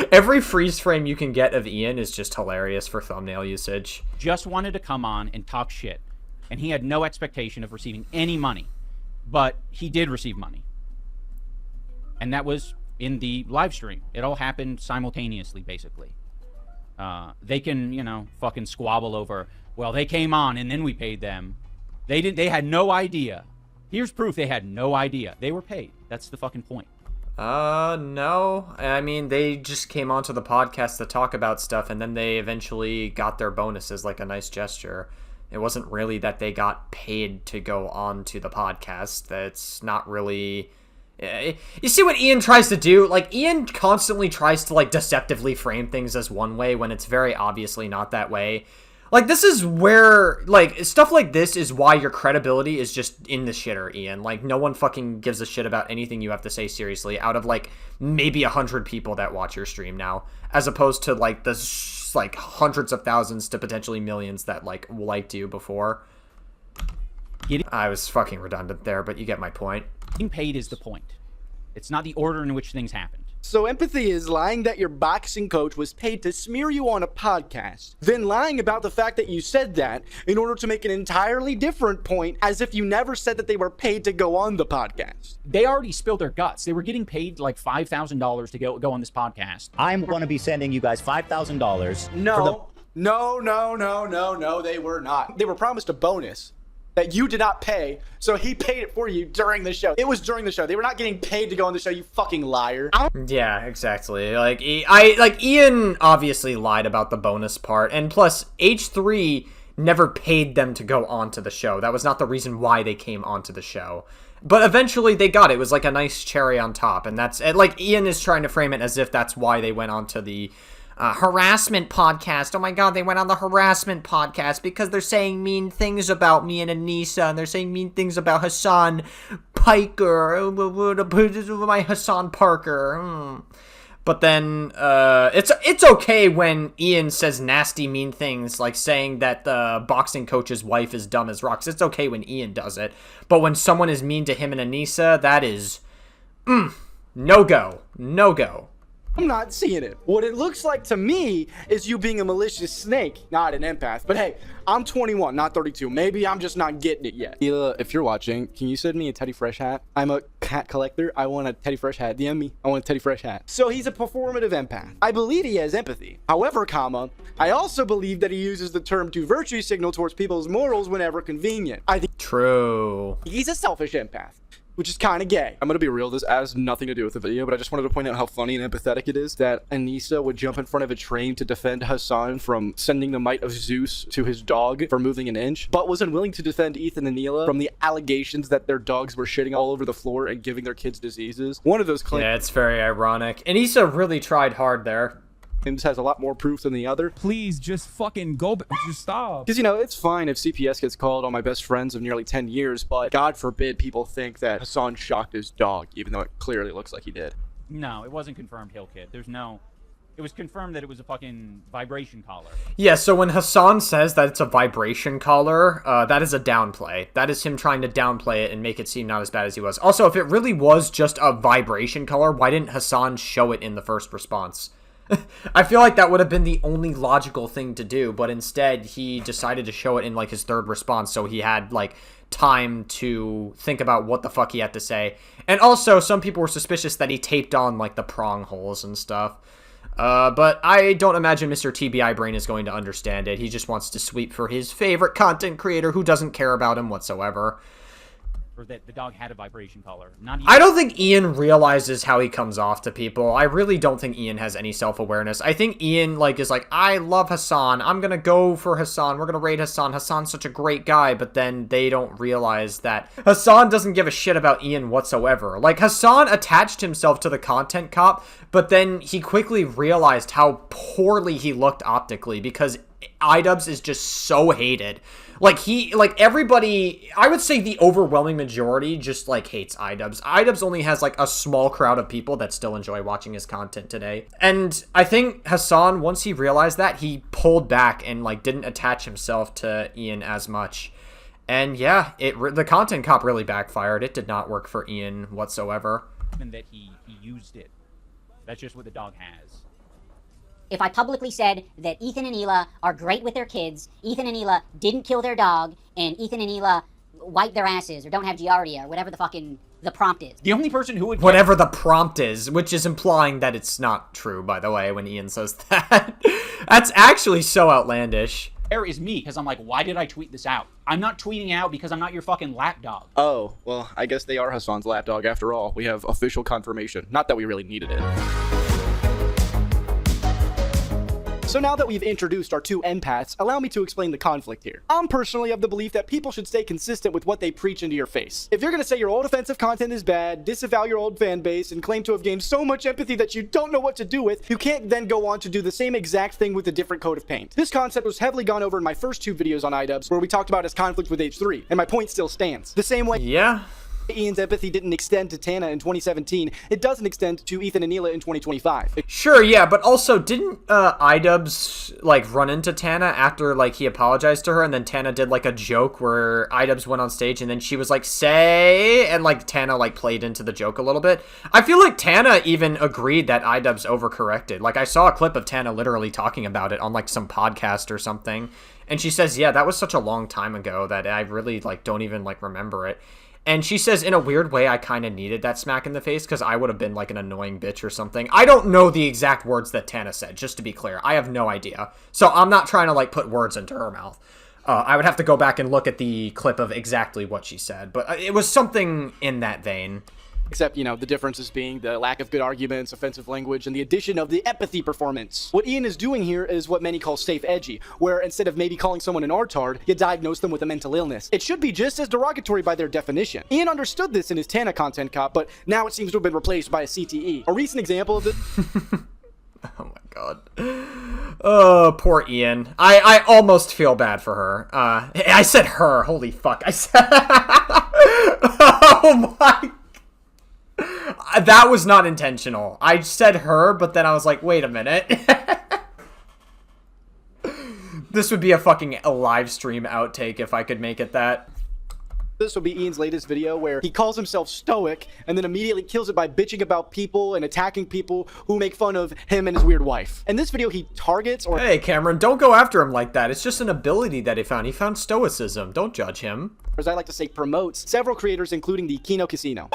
Every freeze frame you can get of Ian is just hilarious for thumbnail usage. Just wanted to come on and talk shit, and he had no expectation of receiving any money, but he did receive money. And that was in the live stream. It all happened simultaneously, basically. They can, you know, fucking squabble over, well, they came on and then we paid them. They had no idea. Here's proof they had no idea. They were paid. That's the fucking point. No. I mean, they just came onto the podcast to talk about stuff, and then they eventually got their bonuses like a nice gesture. It wasn't really that they got paid to go on to the podcast. That's not really... You see what Ian tries to do? Like, Ian constantly tries to, like, deceptively frame things as one way when it's very obviously not that way. Like, this is where, like, stuff like this is why your credibility is just in the shitter, Ian. Like, no one fucking gives a shit about anything you have to say seriously out of, like, maybe 100 people that watch your stream now, as opposed to, like, the, like, hundreds of thousands to potentially millions that, like, liked you before. I was fucking redundant there, but you get my point. Getting paid is the point. It's not the order in which things happened. So empathy is lying that your boxing coach was paid to smear you on a podcast, then lying about the fact that you said that in order to make an entirely different point as if you never said that they were paid to go on the podcast. They already spilled their guts. They were getting paid like $5,000 to go on this podcast. I'm going to be sending you guys $5,000. No, they were not. They were promised a bonus that you did not pay, so he paid it for you during the show. It was during the show. They were not getting paid to go on the show, you fucking liar. Yeah, exactly. Like, Ian obviously lied about the bonus part, and plus, H3 never paid them to go onto the show. That was not the reason why they came onto the show. But eventually they got it. It was like a nice cherry on top, and that's, like, Ian is trying to frame it as if that's why they went onto the harassment podcast. Oh my god, they went on the harassment podcast because they're saying mean things about me and Anisa, and they're saying mean things about Hassan Piker, my Hassan Parker. But then, it's okay when Ian says nasty, mean things, like saying that the boxing coach's wife is dumb as rocks. It's okay when Ian does it. But when someone is mean to him and Anisa, that is, no-go. No-go. I'm not seeing it. What it looks like to me is you being a malicious snake, not an empath. But hey, I'm 21, not 32. Maybe I'm just not getting it yet. If you're watching, can you send me a Teddy Fresh hat? I'm a hat collector. I want a Teddy Fresh hat. DM me. I want a Teddy Fresh hat. So he's a performative empath. I believe he has empathy. However, I also believe that he uses the term to virtue signal towards people's morals whenever convenient. I think True. he's a selfish empath, which is kind of gay. I'm gonna be real, this has nothing to do with the video, but I just wanted to point out how funny and empathetic it is that Anisa would jump in front of a train to defend Hassan from sending the might of Zeus to his dog for moving an inch, but was unwilling to defend Ethan and Neela from the allegations that their dogs were shitting all over the floor and giving their kids diseases. One of those claims Yeah, it's very ironic. Anisa really tried hard there. has a lot more proof than the other. Please just fucking go, just stop. Because, it's fine if CPS gets called on my best friends of nearly 10 years, but God forbid people think that Hassan shocked his dog, even though it clearly looks like he did. No, it wasn't confirmed Hill Kit. It was confirmed that it was a fucking vibration collar. Yeah, so when Hassan says that it's a vibration collar, that is a downplay. That is him trying to downplay it and make it seem not as bad as he was. Also, if it really was just a vibration collar, why didn't Hassan show it in the first response? I feel like that would have been the only logical thing to do, but instead he decided to show it in like his third response, so he had like time to think about what the fuck he had to say. And also, some people were suspicious that he taped on like the prong holes and stuff. But I don't imagine Mr. TBI Brain is going to understand it. He just wants to sweep for his favorite content creator who doesn't care about him whatsoever. Or that the dog had a vibration collar. Not even. I don't think Ian realizes how he comes off to people. I really don't think Ian has any self-awareness. I think Ian, is like, I love Hassan. I'm gonna go for Hassan. We're gonna raid Hassan. Hassan's such a great guy. But then they don't realize that Hassan doesn't give a shit about Ian whatsoever. Like, Hassan attached himself to the content cop, but then he quickly realized how poorly he looked optically because iDubbbz is just so hated. Everybody, I would say the overwhelming majority just, hates iDubbbz. iDubbbz only has, a small crowd of people that still enjoy watching his content today. And I think Hassan, once he realized that, he pulled back and, didn't attach himself to Ian as much. And, yeah, the content cop really backfired. It did not work for Ian whatsoever. And that he used it. That's just what the dog has. If I publicly said that Ethan and Neela are great with their kids, Ethan and Neela didn't kill their dog, and Ethan and Neela wipe their asses or don't have giardia or whatever the prompt is. The only person who would... Whatever the prompt is, which is implying that it's not true, by the way, when Ian says that. That's actually so outlandish. There is me, because I'm like, why did I tweet this out? I'm not tweeting out because I'm not your fucking lapdog. Oh, well, I guess they are Hassan's lapdog after all. We have official confirmation. Not that we really needed it. So now that we've introduced our two empaths, allow me to explain the conflict here. I'm personally of the belief that people should stay consistent with what they preach into your face. If you're gonna say your old offensive content is bad, disavow your old fan base, and claim to have gained so much empathy that you don't know what to do with, you can't then go on to do the same exact thing with a different coat of paint. This concept was heavily gone over in my first two videos on iDubbbz, where we talked about his conflict with H3, and my point still stands. The same way— Yeah. Ian's empathy didn't extend to Tana in 2017, it doesn't extend to Ethan and Neela in 2025. Sure, yeah, but also didn't iDubbbz like run into Tana after like he apologized to her, and then Tana did like a joke where iDubbbz went on stage and then she was like, say, and like Tana like played into the joke a little bit. I feel like Tana even agreed that iDubbbz overcorrected. Like I saw a clip of Tana literally talking about it on like some podcast or something, and she says, yeah, that was such a long time ago that I really like don't even like remember it. And she says, in a weird way, I kind of needed that smack in the face because I would have been like an annoying bitch or something. I don't know the exact words that Tana said, just to be clear. I have no idea. So I'm not trying to like put words into her mouth. I would have to go back and look at the clip of exactly what she said. But it was something in that vein. Except, you know, the differences being the lack of good arguments, offensive language, and the addition of the empathy performance. What Ian is doing here is what many call safe edgy, where instead of maybe calling someone an artard, you diagnose them with a mental illness. It should be just as derogatory by their definition. Ian understood this in his Tana content cop, but now it seems to have been replaced by a CTE. A recent example of this... Oh my god. Oh, poor Ian. I almost feel bad for her. I said her. Holy fuck. I said... Oh my... That was not intentional. I said her, but then I was like, wait a minute. This would be a live stream outtake if I could make it that. This will be Ian's latest video where he calls himself stoic and then immediately kills it by bitching about people and attacking people who make fun of him and his weird wife. In this video, he targets or... Hey, Cameron, don't go after him like that. It's just an ability that he found. He found stoicism. Don't judge him. Or as I like to say, promotes several creators, including the Kino Casino.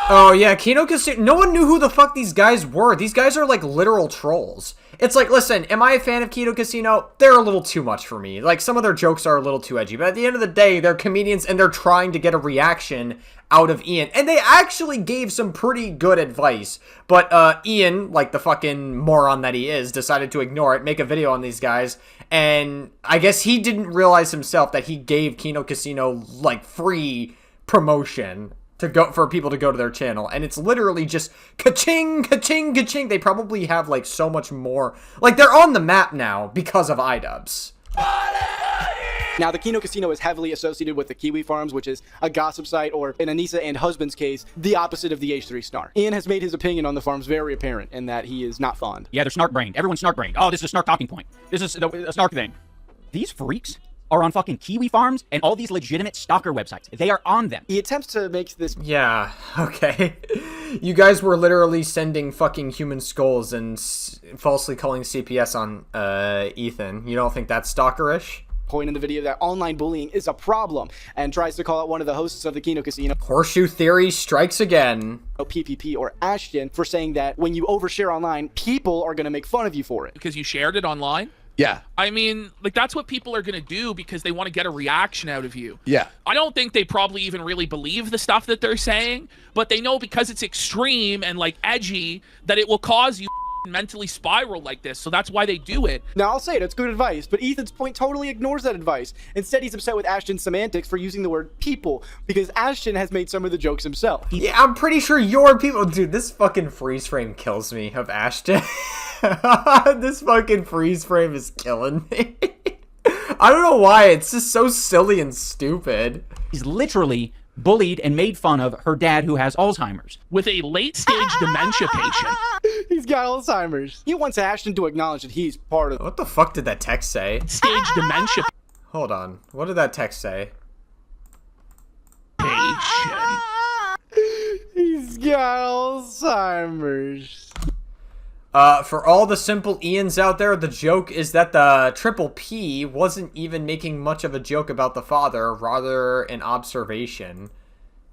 Oh, yeah, Kino Casino. No one knew who the fuck these guys were. These guys are, like, literal trolls. It's like, listen, am I a fan of Kino Casino? They're a little too much for me. Like, some of their jokes are a little too edgy. But at the end of the day, they're comedians, and they're trying to get a reaction out of Ian. And they actually gave some pretty good advice. But Ian, like the fucking moron that he is, decided to ignore it, make a video on these guys. And I guess he didn't realize himself that he gave Kino Casino, like, free promotion for people to go to their channel, and it's literally just ka-ching, ka-ching, ka-ching. They probably have like so much more, like they're on the map now because of iDubbbz. Now, the Kino Casino is heavily associated with the Kiwi Farms, which is a gossip site, or in Anisa and husband's case, the opposite of the H3 snark. Ian has made his opinion on the farms very apparent in that he is not fond. Yeah, they're snark-brained. Everyone's snark-brained. Oh, this is a snark talking point. This is a snark thing. These freaks are on fucking Kiwi Farms and all these legitimate stalker websites. They are on them. He attempts to make this... Yeah, okay. You guys were literally sending fucking human skulls and falsely calling CPS on Ethan. You don't think that's stalkerish? Point in the video that online bullying is a problem and tries to call out one of the hosts of the Kino Casino. Horseshoe theory strikes again. PPP or Ashton for saying that when you overshare online, people are going to make fun of you for it. Because you shared it online? Yeah. I mean, like, that's what people are going to do because they want to get a reaction out of you. Yeah. I don't think they probably even really believe the stuff that they're saying, but they know because it's extreme and, like, edgy that it will cause you mentally spiral like this, so that's why they do it. Now, I'll say it, it's good advice, but Ethan's point totally ignores that advice. Instead, he's upset with Ashton's semantics for using the word people, because Ashton has made some of the jokes himself. Yeah, I'm pretty sure your people... Dude, this fucking freeze frame kills me of Ashton. This fucking freeze frame is killing me. I don't know why, it's just so silly and stupid. He's literally bullied and made fun of her dad who has Alzheimer's. With a late-stage dementia patient. He's got Alzheimer's. He wants Ashton to acknowledge that he's part of... What the fuck did that text say? Stage dementia. Hold on. What did that text say? Patient. He's got Alzheimer's. For all the simple Ians out there, the joke is that the Triple P wasn't even making much of a joke about the father, rather an observation.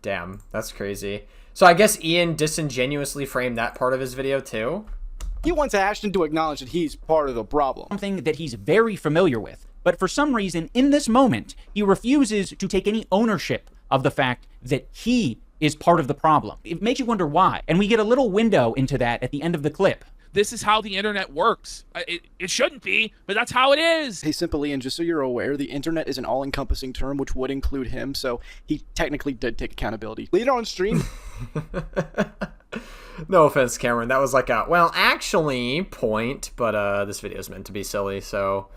Damn, that's crazy. So I guess Ian disingenuously framed that part of his video too? He wants Ashton to acknowledge that he's part of the problem. Something that he's very familiar with. But for some reason, in this moment, he refuses to take any ownership of the fact that he is part of the problem. It makes you wonder why. And we get a little window into that at the end of the clip. This is how the internet works. It shouldn't be, but that's how it is. Hey, Simple Ian, just so you're aware, the internet is an all-encompassing term which would include him, so he technically did take accountability. Later on stream... No offense, Cameron. That was like a, well, actually, point, but this video is meant to be silly, so...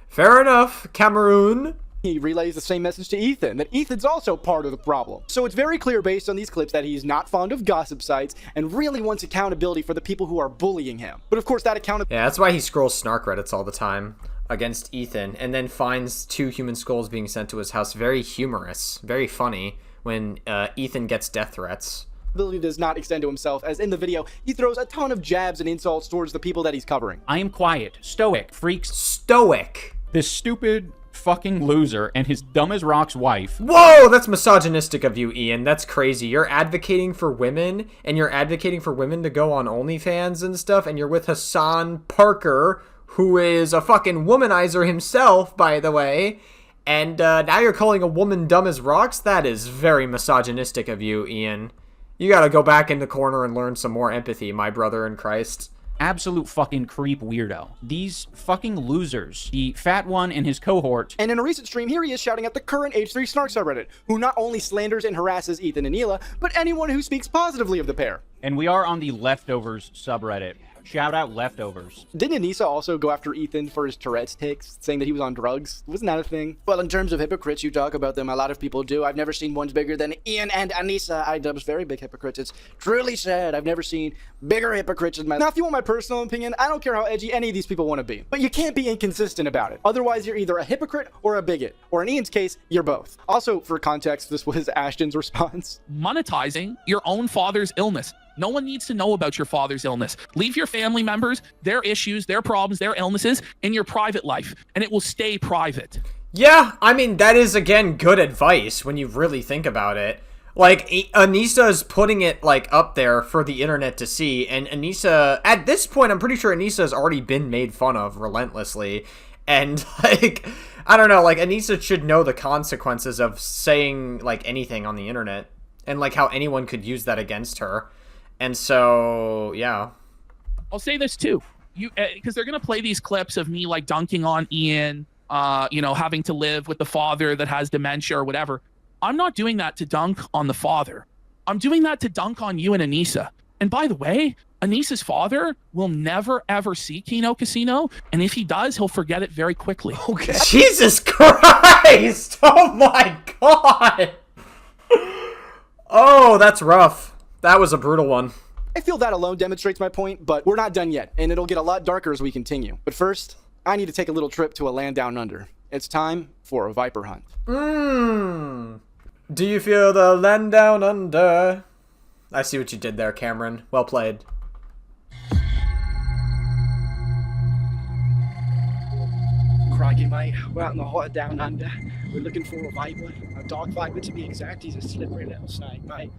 Fair enough, Cameron. He relays the same message to Ethan, that Ethan's also part of the problem. So it's very clear based on these clips that he's not fond of gossip sites and really wants accountability for the people who are bullying him. But of course that accountability... Yeah, that's why he scrolls snark Reddits all the time against Ethan, and then finds 2 human skulls being sent to his house. Very humorous, very funny when Ethan gets death threats. Does not extend to himself, as in the video, he throws a ton of jabs and insults towards the people that he's covering. I am quiet, stoic, freaks. Stoic. This stupid fucking loser and his dumb as rocks wife. Whoa, that's misogynistic of you, Ian. That's crazy. You're advocating for women, and you're advocating for women to go on OnlyFans and stuff, and you're with Hassan Parker, who is a fucking womanizer himself, by the way. And now you're calling a woman dumb as rocks? That is very misogynistic of you, Ian. You gotta go back in the corner and learn some more empathy, my brother in Christ. Absolute fucking creep weirdo. These fucking losers. The fat one and his cohort. And in a recent stream, here he is shouting at the current H3 Snark subreddit, who not only slanders and harasses Ethan and Hila, but anyone who speaks positively of the pair. And we are on the Leftovers subreddit. Shout out Leftovers. Didn't Anisa also go after Ethan for his Tourette's tics, saying that he was on drugs? Wasn't that a thing? Well, in terms of hypocrites, you talk about them. A lot of people do. I've never seen ones bigger than Ian and Anisa. IDubbbz very big hypocrites. It's truly sad. I've never seen bigger hypocrites in my... Now, if you want my personal opinion, I don't care how edgy any of these people want to be. But you can't be inconsistent about it. Otherwise, you're either a hypocrite or a bigot. Or in Ian's case, you're both. Also, for context, this was Ashton's response. Monetizing your own father's illness. No one needs to know about your father's illness. Leave your family members, their issues, their problems, their illnesses in your private life, and it will stay private. Yeah, I mean, that is, again, good advice when you really think about it. Like, Anisa's putting it, like, up there for the internet to see, and Anisa, at this point, I'm pretty sure Anisa has already been made fun of relentlessly, and, like, I don't know, like, Anisa should know the consequences of saying, like, anything on the internet, and, like, how anyone could use that against her. And so, yeah. I'll say this too, because they're gonna play these clips of me like dunking on Ian, you know, having to live with the father that has dementia or whatever. I'm not doing that to dunk on the father. I'm doing that to dunk on you and Anisa. And by the way, Anisa's father will never ever see Kino Casino, and if he does, he'll forget it very quickly. Okay. Jesus Christ! Oh my God! Oh, that's rough. That was a brutal one. I feel that alone demonstrates my point, but we're not done yet, and it'll get a lot darker as we continue. But first, I need to take a little trip to a land down under. It's time for a viper hunt. Do you feel the land down under? I see what you did there, Cameron. Well played. Crikey, mate. We're out in the hot down under. We're looking for a viper. A dark viper to be exact. He's a slippery little snake, mate.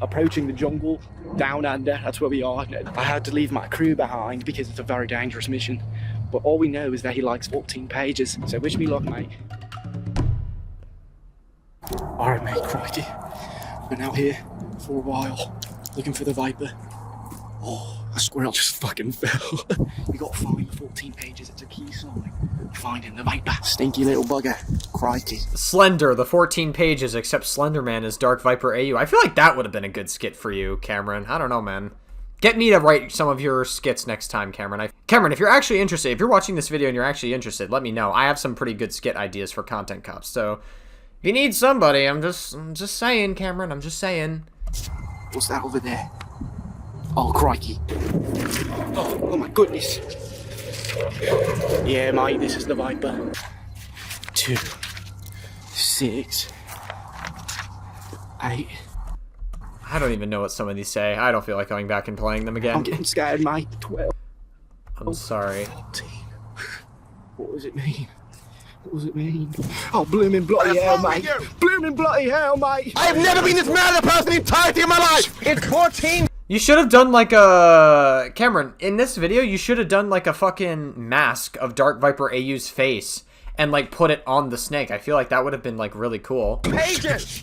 Approaching the jungle down under. That's where we are. I had to leave my crew behind because it's a very dangerous mission. But all we know is that he likes 14 pages. So wish me luck, mate. Alright, mate. Crikey. Been out here for a while looking for the viper. Oh. A squirrel just fucking fell. We gotta find 14 pages. It's a key sign. Finding the viper. Stinky little bugger. Crikey. Slender, the 14 pages, except Slenderman is DarkViperAU. I feel like that would have been a good skit for you, Cameron. I don't know, man. Get me to write some of your skits next time, Cameron. Cameron, if you're actually interested, if you're watching this video and you're actually interested, let me know. I have some pretty good skit ideas for Content Cops. So, if you need somebody, I'm just saying, Cameron. I'm just saying. What's that over there? Oh, crikey. Oh my goodness. Yeah, mate, this is the viper. 2, 6, 8. I don't even know what some of these say. I don't feel like going back and playing them again. I'm getting scared, mate. 12. I'm sorry. 14. What does it mean? What does it mean? Oh, blooming bloody hell, mate. Blooming bloody hell, mate. I have never been this mad at a person the entirety of my life. It's 14. You should have done like a... Cameron, in this video, you should have done like a fucking mask of DarkViperAU's face and like put it on the snake. I feel like that would have been like really cool. Pages.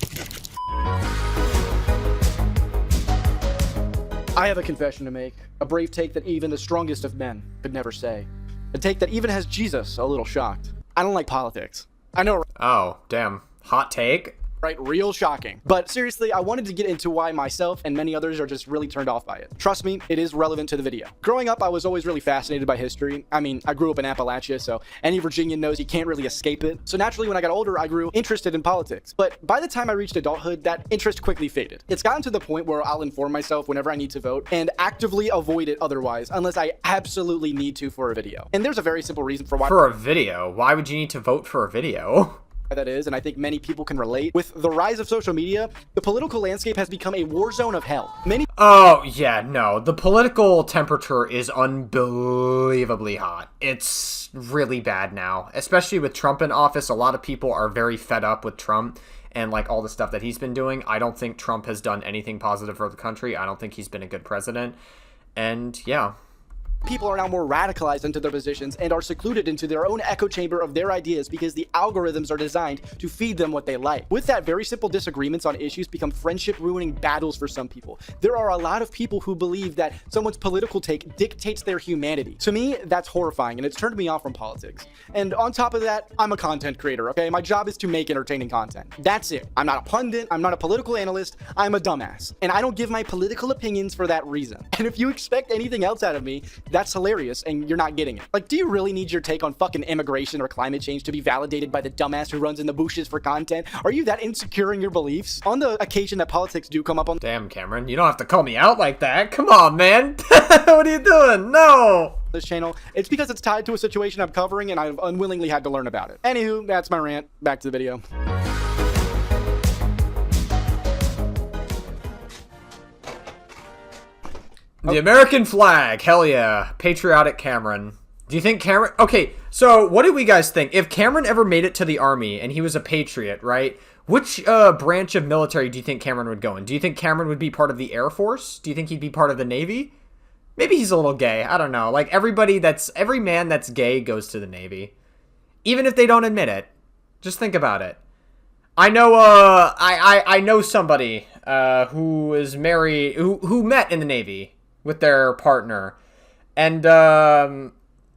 I have a confession to make. A brave take that even the strongest of men could never say. A take that even has Jesus a little shocked. I don't like politics. I know... Oh, damn. Hot take? Right? Real shocking. But seriously, I wanted to get into why myself and many others are just really turned off by it. Trust me, it is relevant to the video. Growing up, I was always really fascinated by history. I mean, I grew up in Appalachia, so any Virginian knows you can't really escape it. So naturally, when I got older, I grew interested in politics. But by the time I reached adulthood, that interest quickly faded. It's gotten to the point where I'll inform myself whenever I need to vote and actively avoid it otherwise, unless I absolutely need to for a video. And there's a very simple reason for why. For a video? Why would you need to vote for a video? That is, and I think many people can relate. With the rise of social media, the political landscape has become a war zone of hell. Oh, yeah, no. The political temperature is unbelievably hot. It's really bad now. Especially with Trump in office, a lot of people are very fed up with Trump and, like, all the stuff that he's been doing. I don't think Trump has done anything positive for the country. I don't think he's been a good president. And, yeah. People are now more radicalized into their positions and are secluded into their own echo chamber of their ideas because the algorithms are designed to feed them what they like. With that, very simple disagreements on issues become friendship-ruining battles for some people. There are a lot of people who believe that someone's political take dictates their humanity. To me, that's horrifying, and it's turned me off from politics. And on top of that, I'm a content creator, okay? My job is to make entertaining content. That's it. I'm not a pundit, I'm not a political analyst, I'm a dumbass. And I don't give my political opinions for that reason. And if you expect anything else out of me, that's hilarious, and you're not getting it. Like, do you really need your take on fucking immigration or climate change to be validated by the dumbass who runs in the bushes for content? Are you that insecure in your beliefs? On the occasion that politics do come up on— Damn, Cameron, you don't have to call me out like that. Come on, man. What are you doing? No! This channel, it's because it's tied to a situation I'm covering, and I've unwillingly had to learn about it. Anywho, that's my rant. Back to the video. The American flag, hell yeah. Patriotic Cameron. Do you think Cameron... Okay, so what do we guys think? If Cameron ever made it to the army and he was a patriot, right? Which branch of military do you think Cameron would go in? Do you think Cameron would be part of the Air Force? Do you think he'd be part of the Navy? Maybe he's a little gay. I don't know. Like, every man that's gay goes to the Navy. Even if they don't admit it. Just think about it. I know, I know somebody who is married... Who met in the Navy with their partner, and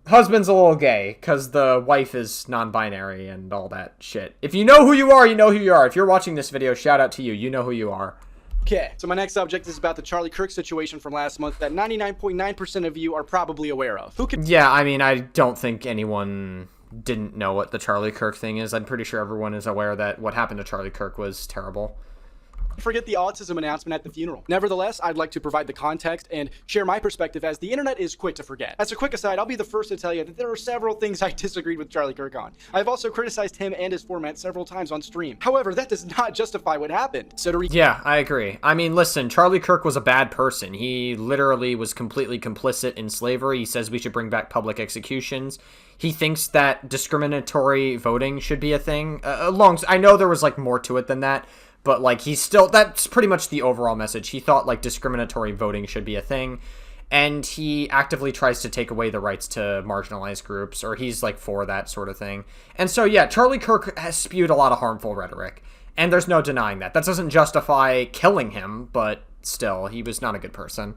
husband's a little gay because the wife is non-binary and all that shit. If you know who you are, you know who you are. If you're watching this video, shout out to you. You know who you are. Okay, so my next subject is about the Charlie Kirk situation from last month that 99.9% of you are probably aware of. Yeah, I mean, I don't think anyone didn't know what the Charlie Kirk thing is. I'm pretty sure everyone is aware that what happened to Charlie Kirk was terrible. Forget the autism announcement at the funeral. Nevertheless, I'd like to provide the context and share my perspective, as the internet is quick to forget. As a quick aside, I'll be the first to tell you that there are several things I disagreed with Charlie Kirk on. I've also criticized him and his format several times on stream. However, that does not justify what happened. So yeah, I agree. I mean, listen, Charlie Kirk was a bad person. He literally was completely complicit in slavery. He says we should bring back public executions. He thinks that discriminatory voting should be a thing. I know there was, like, more to it than that. But, like, that's pretty much the overall message. He thought, like, discriminatory voting should be a thing. And he actively tries to take away the rights to marginalized groups, or he's, like, for that sort of thing. And so, yeah, Charlie Kirk has spewed a lot of harmful rhetoric. And there's no denying that. That doesn't justify killing him, but still, he was not a good person.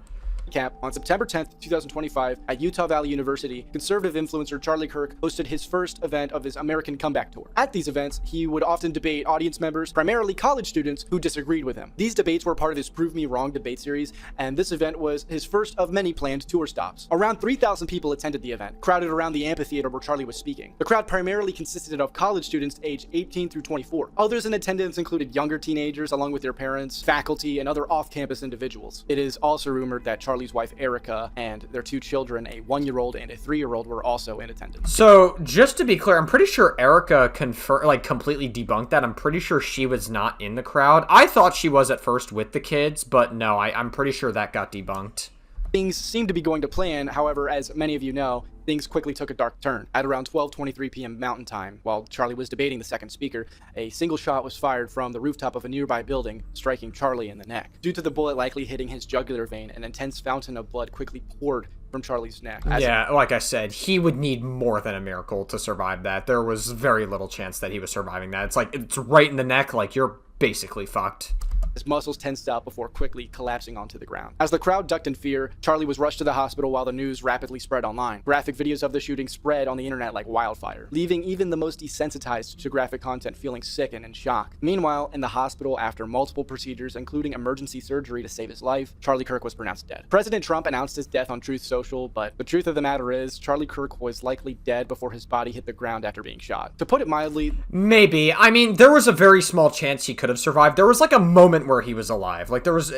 On September 10th, 2025, at Utah Valley University, conservative influencer Charlie Kirk hosted his first event of his American Comeback Tour. At these events, he would often debate audience members, primarily college students, who disagreed with him. These debates were part of his Prove Me Wrong debate series, and this event was his first of many planned tour stops. Around 3,000 people attended the event, crowded around the amphitheater where Charlie was speaking. The crowd primarily consisted of college students aged 18 through 24. Others in attendance included younger teenagers, along with their parents, faculty, and other off-campus individuals. It is also rumored that Charlie's wife Erica and their two children, a 1-year-old and a 3-year-old, were also in attendance. So just to be clear, I'm pretty sure Erica completely debunked that. I'm pretty sure she was not in the crowd. I thought she was at first with the kids, but no, I'm pretty sure that got debunked. Things seemed to be going to plan. However, as many of you know, things quickly took a dark turn. At around 12:23 p.m. Mountain Time, while Charlie was debating the second speaker, a single shot was fired from the rooftop of a nearby building, striking Charlie in the neck. Due to the bullet likely hitting his jugular vein, an intense fountain of blood quickly poured from Charlie's neck. Yeah, like I said, he would need more than a miracle to survive that. There was very little chance that he was surviving that. It's like, it's right in the neck, like, you're basically fucked. his muscles tensed up before quickly collapsing onto the ground. As the crowd ducked in fear, Charlie was rushed to the hospital while the news rapidly spread online. Graphic videos of the shooting spread on the internet like wildfire, leaving even the most desensitized to graphic content feeling sick and in shock. Meanwhile, in the hospital, after multiple procedures, including emergency surgery to save his life, Charlie Kirk was pronounced dead. President Trump announced his death on Truth Social, but the truth of the matter is, Charlie Kirk was likely dead before his body hit the ground after being shot. To put it mildly, maybe. I mean, there was a very small chance he could have survived. There was like a moment where he was alive. Like there was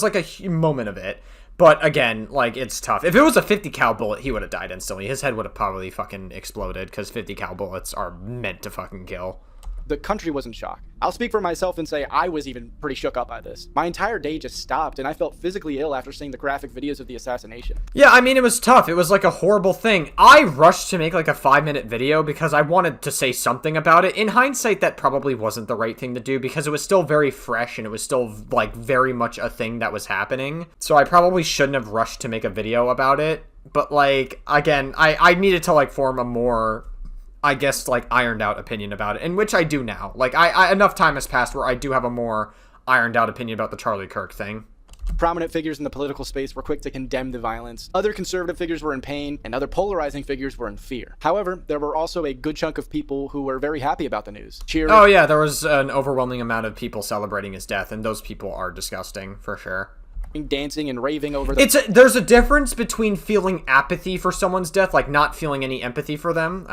like a moment of it. But again, like, it's tough. If it was a 50 cal bullet, he would have died instantly. His head would have probably fucking exploded because 50 cal bullets are meant to fucking kill. The country was in shock. I'll speak for myself and say I was even pretty shook up by this. My entire day just stopped, and I felt physically ill after seeing the graphic videos of the assassination. Yeah, I mean, it was tough. It was like a horrible thing. I rushed to make like a 5-minute video because I wanted to say something about it. In hindsight, that probably wasn't the right thing to do because it was still very fresh and it was still like very much a thing that was happening. So I probably shouldn't have rushed to make a video about it. But like, again, I needed to like form a more, I guess, like, ironed out opinion about it, in which I do now. Like, I enough time has passed where I do have a more ironed out opinion about the Charlie Kirk thing. Prominent figures in the political space were quick to condemn the violence. Other conservative figures were in pain, and other polarizing figures were in fear. However, there were also a good chunk of people who were very happy about the news. Cheering. Oh yeah, there was an overwhelming amount of people celebrating his death, and those people are disgusting, for sure. Dancing and raving over the there's a difference between feeling apathy for someone's death, like not feeling any empathy for them.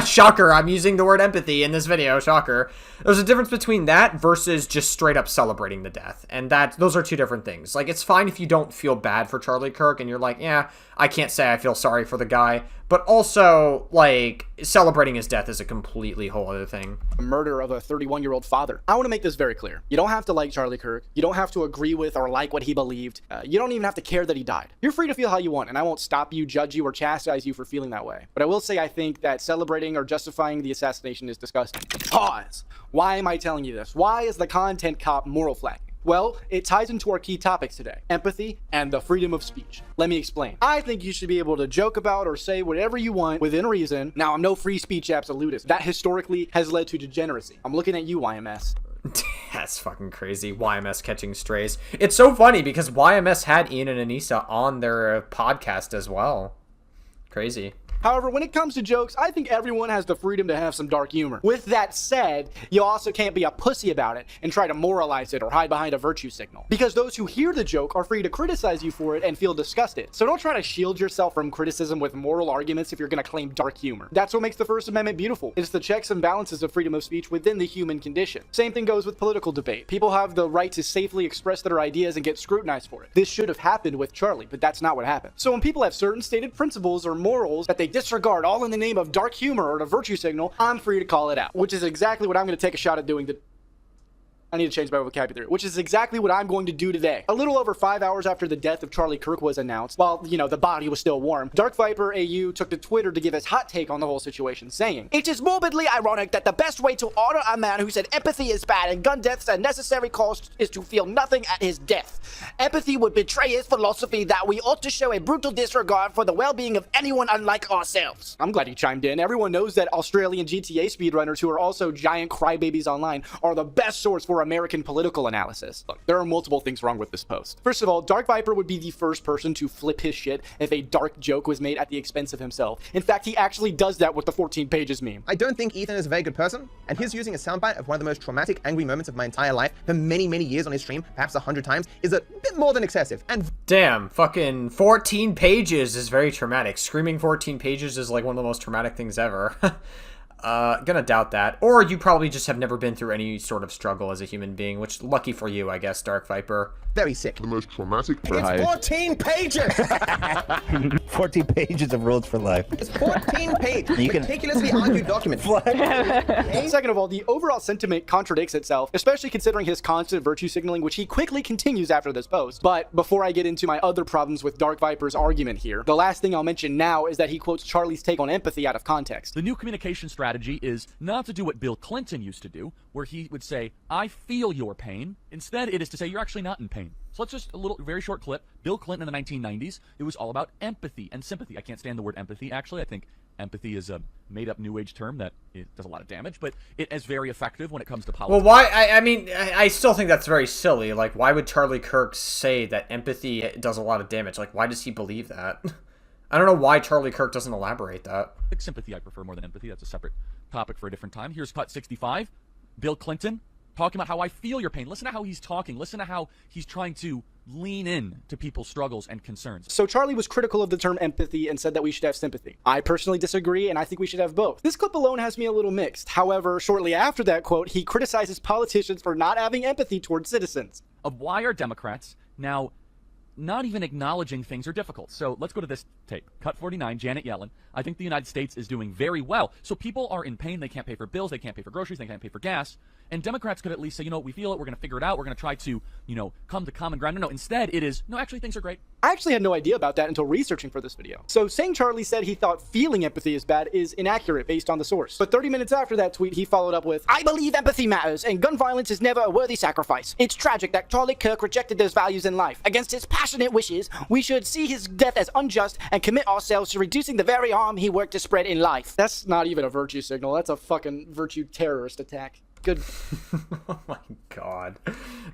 Shocker, I'm using the word empathy in this video, shocker. There's a difference between that versus just straight up celebrating the death, and those are two different things. Like, it's fine if you don't feel bad for Charlie Kirk and you're like, yeah, I can't say I feel sorry for the guy, but also, like, celebrating his death is a completely whole other thing. Murder of a 31-year-old father. I want to make this very clear. You don't have to like Charlie Kirk. You don't have to agree with or like what he believed. You don't even have to care that he died. You're free to feel how you want, and I won't stop you, judge you, or chastise you for feeling that way. But I will say I think that celebrating or justifying the assassination is disgusting. Pause. Why am I telling you this? Why is the content cop moral flagging? Well, it ties into our key topics today: empathy and the freedom of speech. Let me explain. I think you should be able to joke about or say whatever you want within reason. Now, I'm no free speech absolutist. That historically has led to degeneracy. I'm looking at you, YMS. That's fucking crazy. YMS catching strays. It's so funny because YMS had Ian and Anisa on their podcast as well. Crazy. However, when it comes to jokes, I think everyone has the freedom to have some dark humor. With that said, you also can't be a pussy about it and try to moralize it or hide behind a virtue signal. Because those who hear the joke are free to criticize you for it and feel disgusted. So don't try to shield yourself from criticism with moral arguments if you're gonna claim dark humor. That's what makes the First Amendment beautiful. It's the checks and balances of freedom of speech within the human condition. Same thing goes with political debate. People have the right to safely express their ideas and get scrutinized for it. This should have happened with Charlie, but that's not what happened. So when people have certain stated principles or morals that they disregard all in the name of dark humor or a virtue signal, I'm free to call it out, which is exactly what I'm going to take a shot at doing. I need to change my vocabulary, which is exactly what I'm going to do today. A little over 5 hours after the death of Charlie Kirk was announced, while, the body was still warm, DarkViperAU took to Twitter to give his hot take on the whole situation, saying, "It is morbidly ironic that the best way to honor a man who said empathy is bad and gun deaths a necessary cost is to feel nothing at his death. Empathy would betray his philosophy that we ought to show a brutal disregard for the well-being of anyone unlike ourselves." I'm glad you chimed in. Everyone knows that Australian GTA speedrunners, who are also giant crybabies online, are the best source for American political analysis. Look, there are multiple things wrong with this post. First of all, Dark Viper would be the first person to flip his shit if a dark joke was made at the expense of himself. In fact, he actually does that with the 14 pages meme. I don't think Ethan is a very good person, and his using a soundbite of one of the most traumatic, angry moments of my entire life for many, many years on his stream, perhaps 100 times, is a bit more than excessive. And damn, fucking 14 pages is very traumatic. Screaming 14 pages is like one of the most traumatic things ever. Gonna doubt that. Or you probably just have never been through any sort of struggle as a human being, which, lucky for you, I guess, Dark Viper. Very sick. The most traumatic. It's 14 pages! 14 pages of rules for life. It's 14 pages. Meticulously argued document. Second of all, the overall sentiment contradicts itself, especially considering his constant virtue signaling, which he quickly continues after this post. But before I get into my other problems with Dark Viper's argument here, the last thing I'll mention now is that he quotes Charlie's take on empathy out of context. The new communication strategy strategy is not to do what Bill Clinton used to do, where he would say, I feel your pain. Instead, it is to say, you're actually not in pain. So let's just, very short clip. Bill Clinton in the 1990s, it was all about empathy and sympathy. I can't stand the word empathy, actually. I think empathy is a made-up New Age term that it does a lot of damage, but it is very effective when it comes to politics. Well, why? I mean, I still think that's very silly. Like, why would Charlie Kirk say that empathy does a lot of damage? Like, why does he believe that? I don't know why Charlie Kirk doesn't elaborate that. Sympathy I prefer more than empathy. That's a separate topic for a different time. Here's cut 65. Bill Clinton talking about how I feel your pain. Listen to how he's talking. Listen to how he's trying to lean in to people's struggles and concerns. So Charlie was critical of the term empathy and said that we should have sympathy. I personally disagree, and I think we should have both. This clip alone has me a little mixed. However, shortly after that quote, he criticizes politicians for not having empathy towards citizens. Of why are Democrats now not even acknowledging things are difficult? So let's go to this tape. Cut 49, Janet Yellen. I think the United States is doing very well. So people are in pain. They can't pay for bills. They can't pay for groceries. They can't pay for gas. And Democrats could at least say, you know, we feel it. We're going to figure it out. We're going to try to, you know, come to common ground. No, instead it is, no, actually things are great. I actually had no idea about that until researching for this video. So saying Charlie said he thought feeling empathy is bad is inaccurate based on the source. But 30 minutes after that tweet, he followed up with, I believe empathy matters and gun violence is never a worthy sacrifice. It's tragic that Charlie Kirk rejected those values in life. Against his passionate wishes, we should see his death as unjust and commit ourselves to reducing the very harm he worked to spread in life. That's not even a virtue signal. That's a fucking virtue terrorist attack. Good. Oh my god.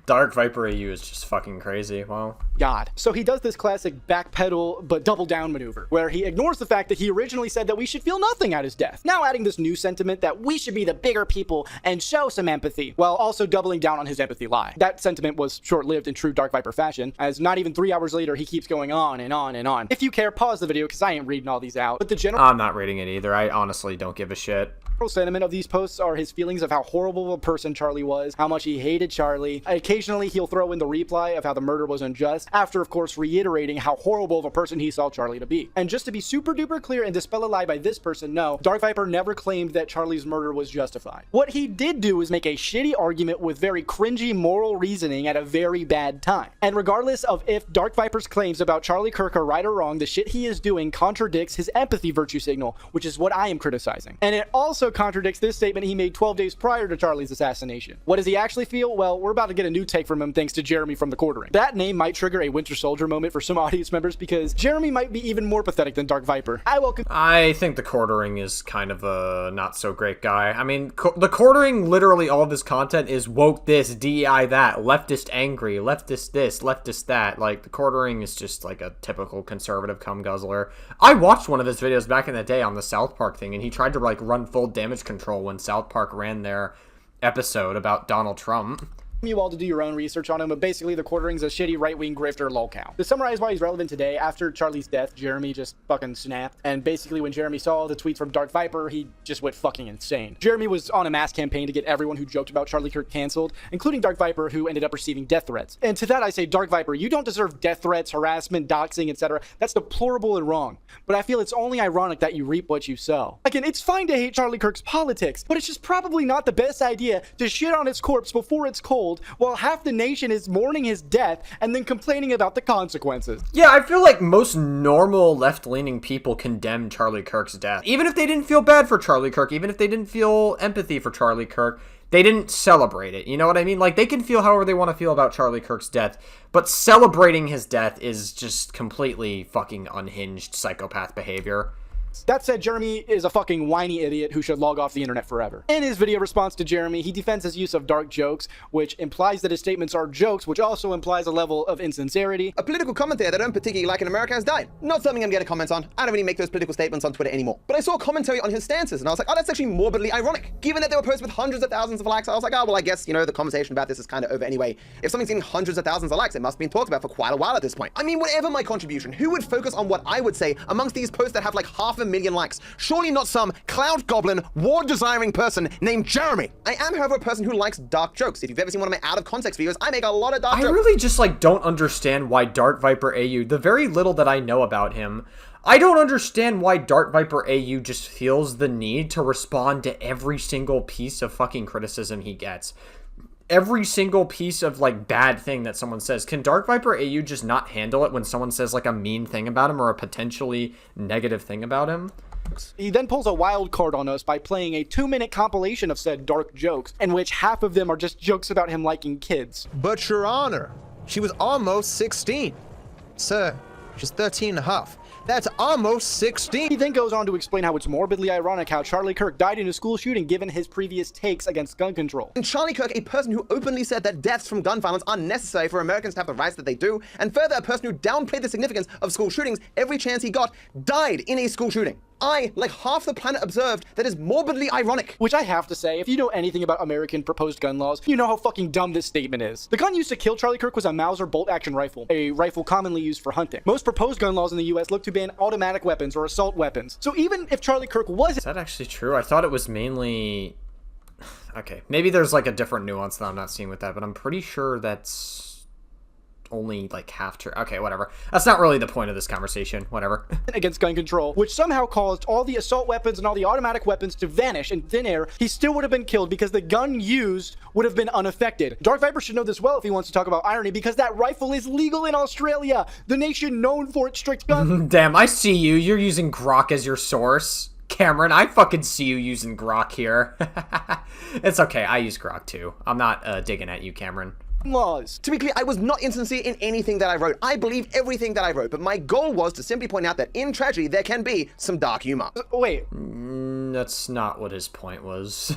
DarkViperAU is just fucking crazy. Wow. God. So he does this classic backpedal but double down maneuver, where he ignores the fact that he originally said that we should feel nothing at his death. Now adding this new sentiment that we should be the bigger people and show some empathy, while also doubling down on his empathy lie. That sentiment was short-lived in true Dark Viper fashion, as not even 3 hours later he keeps going on and on and on. If you care, pause the video because I ain't reading all these out. But the general— I'm not reading it either. I honestly don't give a shit. Sentiment of these posts are his feelings of how horrible of a person Charlie was, how much he hated Charlie. Occasionally he'll throw in the reply of how the murder was unjust, after of course reiterating how horrible of a person he saw Charlie to be. And just to be super duper clear and dispel a lie by this person, no, Dark Viper never claimed that Charlie's murder was justified. What he did do is make a shitty argument with very cringy moral reasoning at a very bad time. And regardless of if Dark Viper's claims about Charlie Kirk are right or wrong, the shit he is doing contradicts his empathy virtue signal, which is what I am criticizing. And it also contradicts this statement he made 12 days prior to Charlie's assassination. What does he actually feel? Well, we're about to get a new take from him thanks to Jeremy from the Quartering. That name might trigger a Winter Soldier moment for some audience members because Jeremy might be even more pathetic than Dark Viper. I think the Quartering is kind of a not so great guy. I mean, the Quartering, literally all of his content is woke this, DEI that, leftist angry, leftist this, leftist that. Like, the Quartering is just like a typical conservative cum guzzler. I watched one of his videos back in the day on the South Park thing, and he tried to like run full damage control when South Park ran their episode about Donald Trump. You all to do your own research on him, but basically the Quartering's a shitty right-wing grifter lolcow. To summarize why he's relevant today, after Charlie's death, Jeremy just fucking snapped, and basically when Jeremy saw the tweets from Dark Viper, he just went fucking insane. Jeremy was on a mass campaign to get everyone who joked about Charlie Kirk canceled, including Dark Viper, who ended up receiving death threats. And to that I say, Dark Viper, you don't deserve death threats, harassment, doxing, etc. That's deplorable and wrong. But I feel it's only ironic that you reap what you sow. Again, it's fine to hate Charlie Kirk's politics, but it's just probably not the best idea to shit on his corpse before it's cold, while half the nation is mourning his death and then complaining about the consequences. Yeah, I feel like most normal left-leaning people condemn Charlie Kirk's death. Even if they didn't feel bad for Charlie Kirk, even if they didn't feel empathy for Charlie Kirk, they didn't celebrate it. You know what I mean? Like, they can feel however they want to feel about Charlie Kirk's death, but celebrating his death is just completely fucking unhinged psychopath behavior. That said, Jeremy is a fucking whiny idiot who should log off the internet forever. In his video response to Jeremy, he defends his use of dark jokes, which implies that his statements are jokes, which also implies a level of insincerity. A political commentator that I don't particularly like in America has died. Not something I'm going to comment on. I don't really make those political statements on Twitter anymore. But I saw a commentary on his stances, and I was like, oh, that's actually morbidly ironic. Given that they were posted with hundreds of thousands of likes, I was like, oh, well, I guess, you know, the conversation about this is kind of over anyway. If something's getting hundreds of thousands of likes, it must have been talked about for quite a while at this point. I mean, whatever my contribution, who would focus on what I would say amongst these posts that have like 500,000 likes? Surely not some cloud goblin, war-desiring person named Jeremy. I am, however, a person who likes dark jokes. If you've ever seen one of my out-of-context videos, I make a lot of dark jokes. I really just, like, don't understand why DarkViperAU, the very little that I know about him, I don't understand why DarkViperAU just feels the need to respond to every single piece of fucking criticism he gets. Every single piece of, like, bad thing that someone says. Can DarkViperAU just not handle it when someone says, like, a mean thing about him or a potentially negative thing about him? He then pulls a wild card on us by playing a 2-minute compilation of said dark jokes, in which half of them are just jokes about him liking kids. But Your Honor, she was almost 16. Sir, she's 13 and a half. That's almost 16. He then goes on to explain how it's morbidly ironic how Charlie Kirk died in a school shooting given his previous takes against gun control. And Charlie Kirk, a person who openly said that deaths from gun violence are necessary for Americans to have the rights that they do, and further a person who downplayed the significance of school shootings every chance he got, died in a school shooting. I, like half the planet, observed that is morbidly ironic. Which I have to say, if you know anything about American proposed gun laws, you know how fucking dumb this statement is. The gun used to kill Charlie Kirk was a Mauser bolt-action rifle, a rifle commonly used for hunting. Most proposed gun laws in the US look to ban automatic weapons or assault weapons. So even if Charlie Kirk was— Is that actually true? I thought it was mainly... Okay, maybe there's like a different nuance that I'm not seeing with that, but I'm pretty sure that's only like half true. Okay, whatever. That's not really the point of this conversation. Whatever. Against gun control, which somehow caused all the assault weapons and all the automatic weapons to vanish in thin air. He still would have been killed because the gun used would have been unaffected. Dark Viper should know this well if he wants to talk about irony, because that rifle is legal in Australia, the nation known for its strict gun. Damn, I see you. You're using Grok as your source. Cameron, I fucking see you using Grok here. It's okay. I use Grok too. I'm not digging at you, Cameron. Laws. To be clear, I was not insincere in anything that I wrote. I believe everything that I wrote, but my goal was to simply point out that in tragedy there can be some dark humor. Wait. That's not what his point was.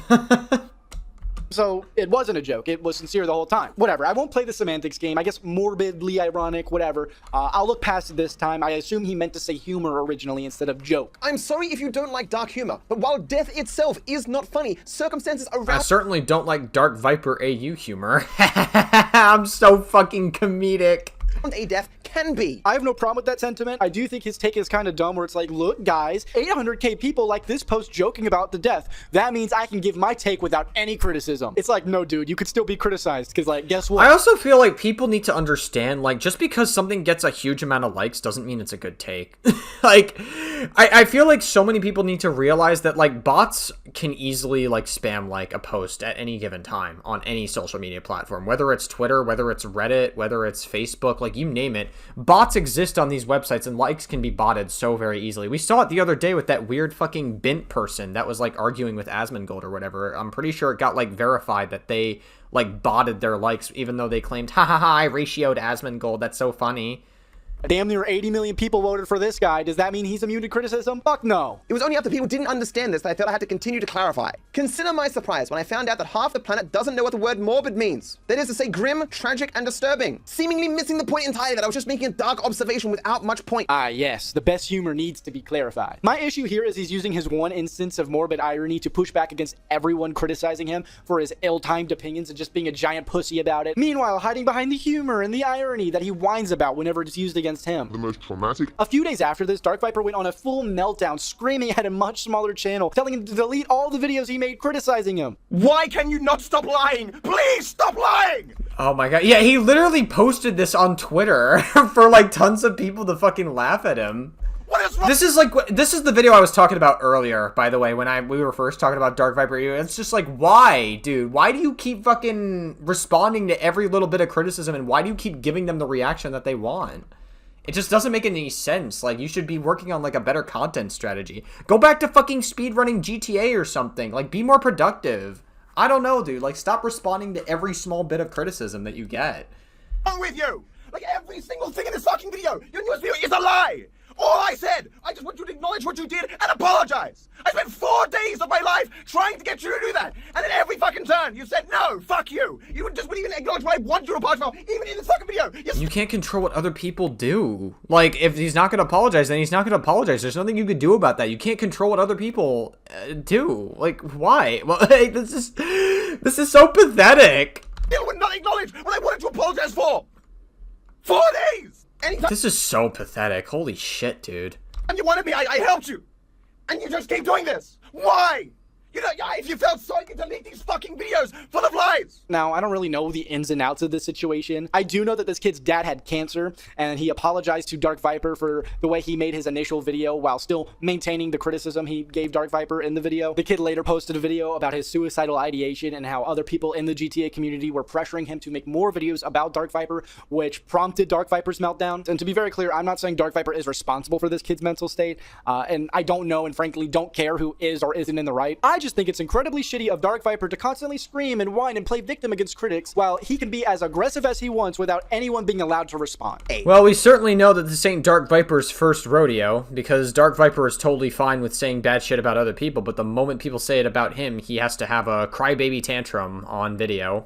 So it wasn't a joke. It was sincere the whole time. Whatever. I won't play the semantics game. I guess morbidly ironic, whatever. I'll look past it this time. I assume he meant to say humor originally instead of joke. I'm sorry if you don't like dark humor, but while death itself is not funny, circumstances around— I certainly don't like DarkViperAU humor. I'm so fucking comedic. A death can be. I have no problem with that sentiment. I do think his take is kind of dumb, where it's like, look guys, 800k people like this post joking about the death. That means I can give my take without any criticism. It's like, no dude, you could still be criticized, because like, guess what? I also feel like people need to understand, like, just because something gets a huge amount of likes doesn't mean it's a good take. Like, I feel like so many people need to realize that, like, bots can easily, like, spam, like, a post at any given time on any social media platform, whether it's Twitter, whether it's Reddit, whether it's Facebook, like, you name it. Bots exist on these websites, and likes can be botted so very easily. We saw it the other day with that weird fucking Bint person that was, like, arguing with Asmongold or whatever. I'm pretty sure it got, like, verified that they, like, botted their likes, even though they claimed, ha ha ha, I ratioed Asmongold, that's so funny. Damn near 80 million people voted for this guy. Does that mean he's immune to criticism? Fuck no. It was only after people didn't understand this that I felt I had to continue to clarify. Consider my surprise when I found out that half the planet doesn't know what the word morbid means. That is to say grim, tragic, and disturbing. Seemingly missing the point entirely, that I was just making a dark observation without much point. Ah, yes. The best humor needs to be clarified. My issue here is he's using his one instance of morbid irony to push back against everyone criticizing him for his ill-timed opinions and just being a giant pussy about it. Meanwhile, hiding behind the humor and the irony that he whines about whenever it's used against him. The most traumatic. A few days after this, Dark Viper went on a full meltdown, screaming at a much smaller channel, telling him to delete all the videos he made criticizing him. Why can you not stop lying? Please stop lying! Oh my god. Yeah, he literally posted this on Twitter for like tons of people to fucking laugh at him. What is wrong? This is the video I was talking about earlier, by the way, when we were first talking about DarkViperAU. It's just like, why, dude? Why do you keep fucking responding to every little bit of criticism, and why do you keep giving them the reaction that they want? It just doesn't make any sense. Like, you should be working on, like, a better content strategy. Go back to fucking speedrunning GTA or something. Like, be more productive. I don't know, dude. Like, stop responding to every small bit of criticism that you get. What's wrong with you? Like, every single thing in this fucking video, your newest video is a lie! All I said, I just want you to acknowledge what you did and apologize. I spent 4 days of my life trying to get you to do that. And at every fucking turn, you said, no, fuck you. You wouldn't even acknowledge what I want you to apologize for, even in this fucking video. You can't control what other people do. Like, if he's not going to apologize, then he's not going to apologize. There's nothing you could do about that. You can't control what other people do. Like, why? Well, hey, this is so pathetic. You would not acknowledge what I wanted to apologize for. 4 days. Anytime this is so pathetic. Holy shit, dude. and you wanted me, I helped you. And you just keep doing this. Why? You know, if you felt sorry, you could delete these fucking videos full of lies. Now, I don't really know the ins and outs of this situation. I do know that this kid's dad had cancer, and he apologized to Dark Viper for the way he made his initial video while still maintaining the criticism he gave Dark Viper in the video. The kid later posted a video about his suicidal ideation and how other people in the GTA community were pressuring him to make more videos about Dark Viper, which prompted Dark Viper's meltdown. And to be very clear, I'm not saying Dark Viper is responsible for this kid's mental state, and I don't know and frankly don't care who is or isn't in the right. I just think it's incredibly shitty of Dark Viper to constantly scream and whine and play victim against critics while he can be as aggressive as he wants without anyone being allowed to respond. Well, we certainly know that this ain't Dark Viper's first rodeo, because Dark Viper is totally fine with saying bad shit about other people, but the moment people say it about him, he has to have a crybaby tantrum on video.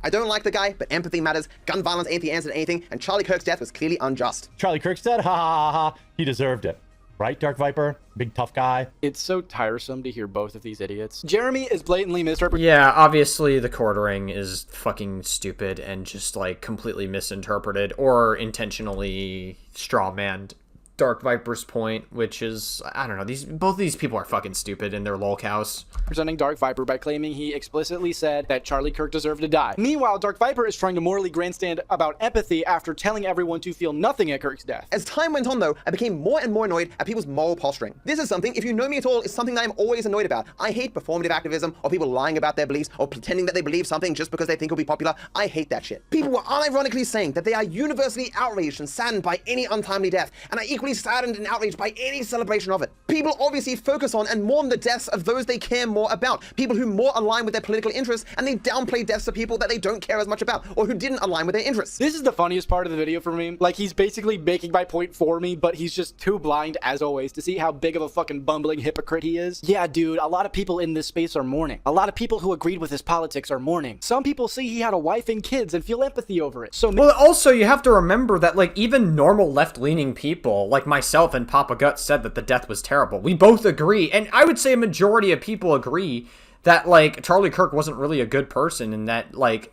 I don't like the guy, but empathy matters. Gun violence ain't the answer to anything, and Charlie Kirk's death was clearly unjust. Charlie Kirk's dead? Ha ha ha ha. He deserved it. Right, Dark Viper? Big tough guy. It's so tiresome to hear both of these idiots. Jeremy is blatantly misrepresenting. Yeah, obviously the quartering is fucking stupid and just like completely misinterpreted or intentionally strawmanned Dark Viper's point, which is, I don't know, both of these people are fucking stupid in their lolcows. Presenting Dark Viper by claiming he explicitly said that Charlie Kirk deserved to die. Meanwhile, Dark Viper is trying to morally grandstand about empathy after telling everyone to feel nothing at Kirk's death. As time went on, though, I became more and more annoyed at people's moral posturing. This is something, if you know me at all, is something that I'm always annoyed about. I hate performative activism, or people lying about their beliefs, or pretending that they believe something just because they think it'll be popular. I hate that shit. People were unironically saying that they are universally outraged and saddened by any untimely death, and are equally saddened and outraged by any celebration of it. People obviously focus on and mourn the deaths of those they care more about, people who more align with their political interests, and they downplay deaths of people that they don't care as much about, or who didn't align with their interests. This is the funniest part of the video for me. Like, he's basically making my point for me, but he's just too blind, as always, to see how big of a fucking bumbling hypocrite he is. Yeah, dude, a lot of people in this space are mourning. A lot of people who agreed with his politics are mourning. Some people see he had a wife and kids and feel empathy over it. So, well, also, you have to remember that, like, even normal left-leaning people, like myself and Papa Guts, said that the death was terrible. We both agree, and I would say a majority of people agree that, like, Charlie Kirk wasn't really a good person, and that, like,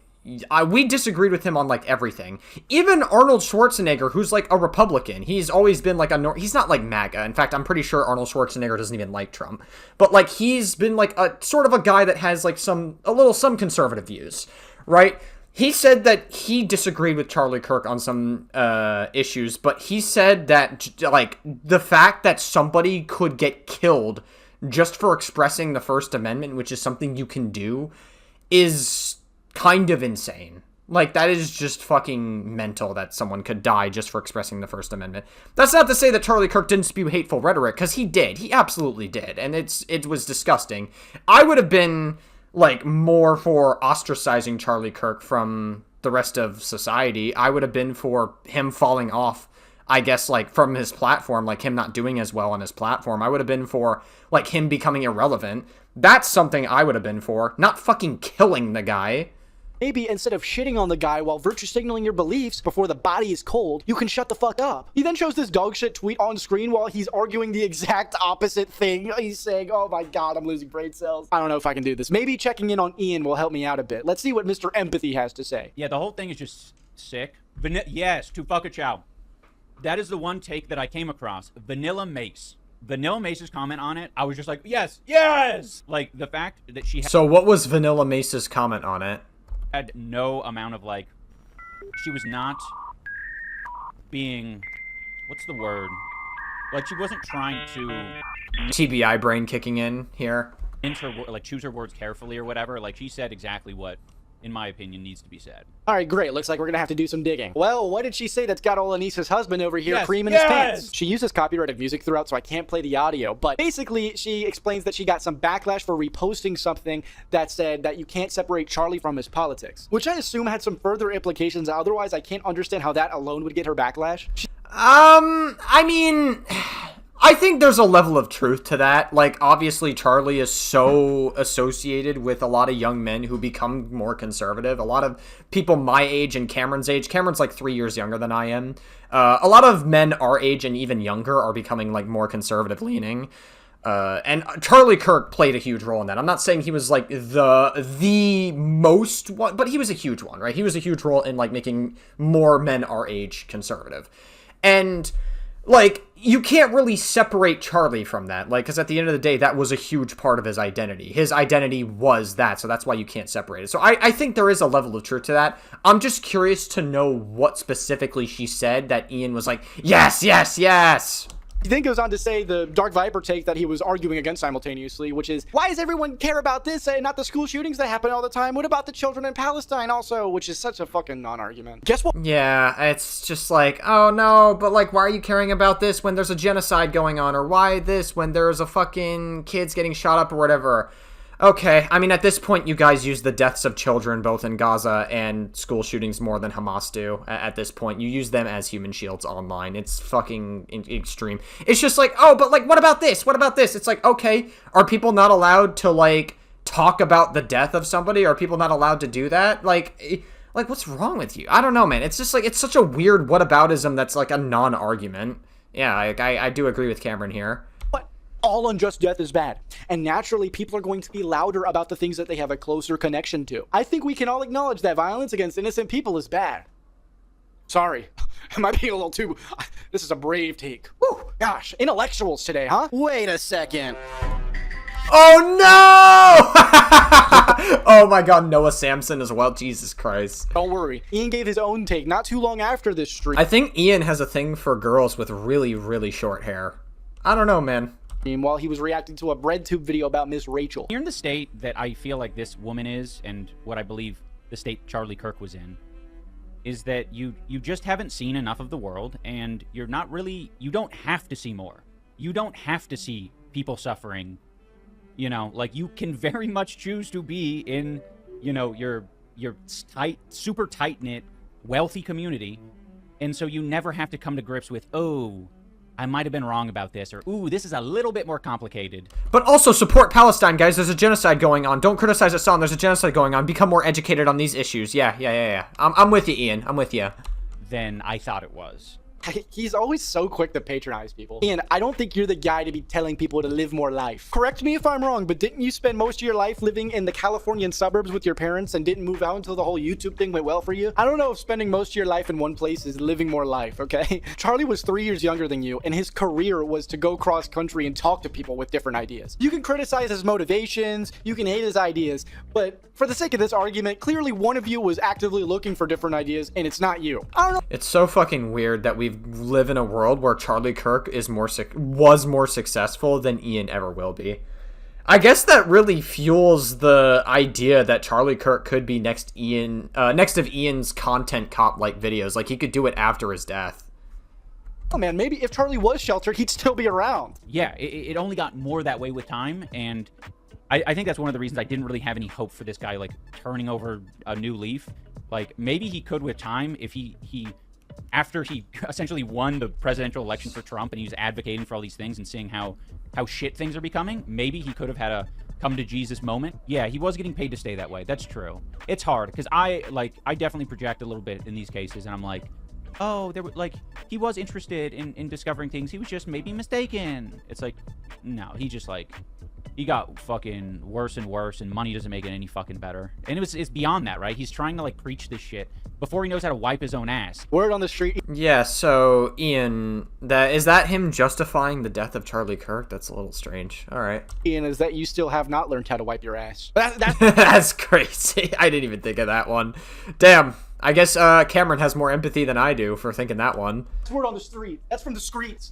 we disagreed with him on, like, everything. Even Arnold Schwarzenegger, who's, like, a Republican, he's always been, like, he's not, like, MAGA. In fact, I'm pretty sure Arnold Schwarzenegger doesn't even like Trump. But, like, he's been, like, a sort of a guy that has, like, some conservative views, right? He said that he disagreed with Charlie Kirk on some issues, but he said that, like, the fact that somebody could get killed just for expressing the First Amendment, which is something you can do, is kind of insane. Like, that is just fucking mental that someone could die just for expressing the First Amendment. That's not to say that Charlie Kirk didn't spew hateful rhetoric, because he did. He absolutely did, and it was disgusting. I would have been, like, more for ostracizing Charlie Kirk from the rest of society. I would have been for him falling off, I guess, like, from his platform, like, him not doing as well on his platform. I would have been for, like, him becoming irrelevant. That's something I would have been for, not fucking killing the guy. Maybe instead of shitting on the guy while virtue signaling your beliefs before the body is cold, you can shut the fuck up. He then shows this dog shit tweet on screen while he's arguing the exact opposite thing. He's saying, oh my god, I'm losing brain cells. I don't know if I can do this. Maybe checking in on Ian will help me out a bit. Let's see what Mr. Empathy has to say. Yeah, the whole thing is just sick. Yes, Tufaka Chow. That is the one take that I came across. Vanilla Mace. Vanilla Mace's comment on it, I was just like, yes, yes! Like, the fact that she So what was Vanilla Mace's comment on it? Had no amount of, like, she was not being, what's the word? Like, she wasn't trying to... TBI brain kicking in here. Like, choose her words carefully or whatever. Like, she said exactly what, in my opinion, needs to be said. All right, great. Looks like we're going to have to do some digging. Well, what did she say that's got old Anisa's husband over here creaming his pants? She uses copyrighted music throughout, so I can't play the audio. But basically, she explains that she got some backlash for reposting something that said that you can't separate Charlie from his politics, which I assume had some further implications. Otherwise, I can't understand how that alone would get her backlash. I mean, I think there's a level of truth to that. Like, obviously, Charlie is so associated with a lot of young men who become more conservative. A lot of people my age and Cameron's age. Cameron's like 3 years younger than I am. A lot of men our age and even younger are becoming, like, more conservative leaning. And Charlie Kirk played a huge role in that. I'm not saying he was, like, the most one, but he was a huge one, right? He was a huge role in, like, making more men our age conservative. And like, you can't really separate Charlie from that, like, because at the end of the day, that was a huge part of his identity. His identity was that, so that's why you can't separate it. So I think there is a level of truth to that. I'm just curious to know what specifically she said that Ian was like, yes, yes, yes. He then goes on to say the Dark Viper take that he was arguing against simultaneously, which is, why does everyone care about this and not the school shootings that happen all the time? What about the children in Palestine also? Which is such a fucking non-argument. Guess what? Yeah, it's just like, oh no, but like, why are you caring about this when there's a genocide going on? Or why this when there's a fucking kids getting shot up or whatever? Okay, I mean, at this point, you guys use the deaths of children both in Gaza and school shootings more than Hamas do. At this point, you use them as human shields online. It's fucking extreme. It's just like, oh, but like, what about this? What about this? It's like, okay, are people not allowed to like talk about the death of somebody? Are people not allowed to do that? Like, what's wrong with you? I don't know, man. It's just like, it's such a weird whataboutism that's like a non-argument. Yeah, I do agree with Cameron here. All unjust death is bad, and naturally people are going to be louder about the things that they have a closer connection to. I think we can all acknowledge that violence against innocent people is bad. Sorry, am I being a little too... This is a brave take. Whew, gosh, intellectuals today, huh? Wait a second. Oh no! Oh my god, Noah Samson as well. Jesus Christ. Don't worry, Ian gave his own take not too long after this stream. I think Ian has a thing for girls with really, really short hair. I don't know, man. While he was reacting to a BreadTube video about Miss Rachel. Here in the state that I feel like this woman is, and what I believe the state Charlie Kirk was in, is that you just haven't seen enough of the world, and you're not really, you don't have to see more. You don't have to see people suffering. You know, like, you can very much choose to be in, you know, your tight, super tight-knit, wealthy community, and so you never have to come to grips with, oh, I might have been wrong about this, or, ooh, this is a little bit more complicated. But also support Palestine, guys. There's a genocide going on. Don't criticize Assad. There's a genocide going on. Become more educated on these issues. Yeah. I'm with you, Ian. I'm with you. Than I thought it was. He's always so quick to patronize people. Ian, I don't think you're the guy to be telling people to live more life. Correct me if I'm wrong, but didn't you spend most of your life living in the Californian suburbs with your parents and didn't move out until the whole YouTube thing went well for you? I don't know if spending most of your life in one place is living more life, okay? Charlie was 3 years younger than you, and his career was to go cross country and talk to people with different ideas. You can criticize his motivations, you can hate his ideas, but for the sake of this argument, clearly one of you was actively looking for different ideas, and it's not you. I don't know. It's so fucking weird that we live in a world where Charlie Kirk was more successful than Ian ever will be. I guess that really fuels the idea that Charlie Kirk could be next of Ian's content cop like videos. Like, he could do it after his death. Oh man, maybe if Charlie was sheltered, he'd still be around. Yeah, it only got more that way with time, and I think that's one of the reasons I didn't really have any hope for this guy, like, turning over a new leaf. Like, maybe he could with time if he after he essentially won the presidential election for Trump and he was advocating for all these things and seeing how shit things are becoming, maybe he could have had a come to Jesus moment. Yeah, he was getting paid to stay that way. That's true. It's hard because I definitely project a little bit in these cases, and I'm like, oh, there were, like, he was interested in discovering things. He was just maybe mistaken. It's like, no, he just, like, he got fucking worse and worse, and money doesn't make it any fucking better. And it's beyond that, right? He's trying to, like, preach this shit before he knows how to wipe his own ass. Word on the street. Yeah, so, Ian, is that him justifying the death of Charlie Kirk? That's a little strange. All right. Ian, is that you still have not learned how to wipe your ass. That's crazy. I didn't even think of that one. Damn. I guess Cameron has more empathy than I do for thinking that one. It's word on the street. That's from the streets.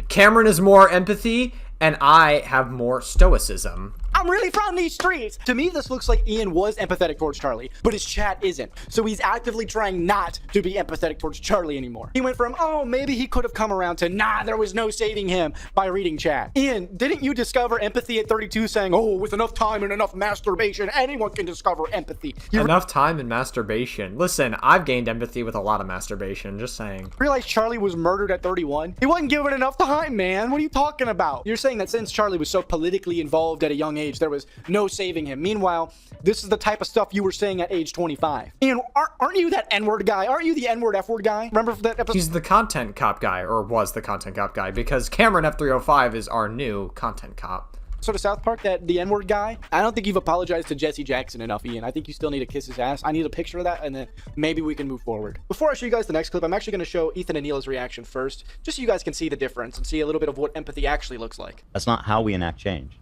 Cameron is more empathy, and I have more stoicism. I'm really from these streets. To me, this looks like Ian was empathetic towards Charlie, but his chat isn't. So he's actively trying not to be empathetic towards Charlie anymore. He went from, oh, maybe he could have come around to, nah, there was no saving him by reading chat. Ian, didn't you discover empathy at 32 saying, oh, with enough time and enough masturbation, anyone can discover empathy? Enough time and masturbation. Listen, I've gained empathy with a lot of masturbation, just saying. Realize Charlie was murdered at 31? He wasn't given enough time, man. What are you talking about? You're saying that since Charlie was so politically involved at a young age, there was no saving him. Meanwhile, this is the type of stuff you were saying at age 25. Ian, aren't you that N-word guy? Aren't you the N-word F-word guy? Remember that episode? He's the content cop guy, or was the content cop guy, because CameronF305 is our new content cop. episode of South Park, that the N-word guy, I don't think you've apologized to Jesse Jackson enough, Ian. I think you still need to kiss his ass. I need a picture of that, and then maybe we can move forward. Before I show you guys the next clip, I'm actually going to show Ethan and Neela's reaction first, just so you guys can see the difference and see a little bit of what empathy actually looks like. That's not how we enact change.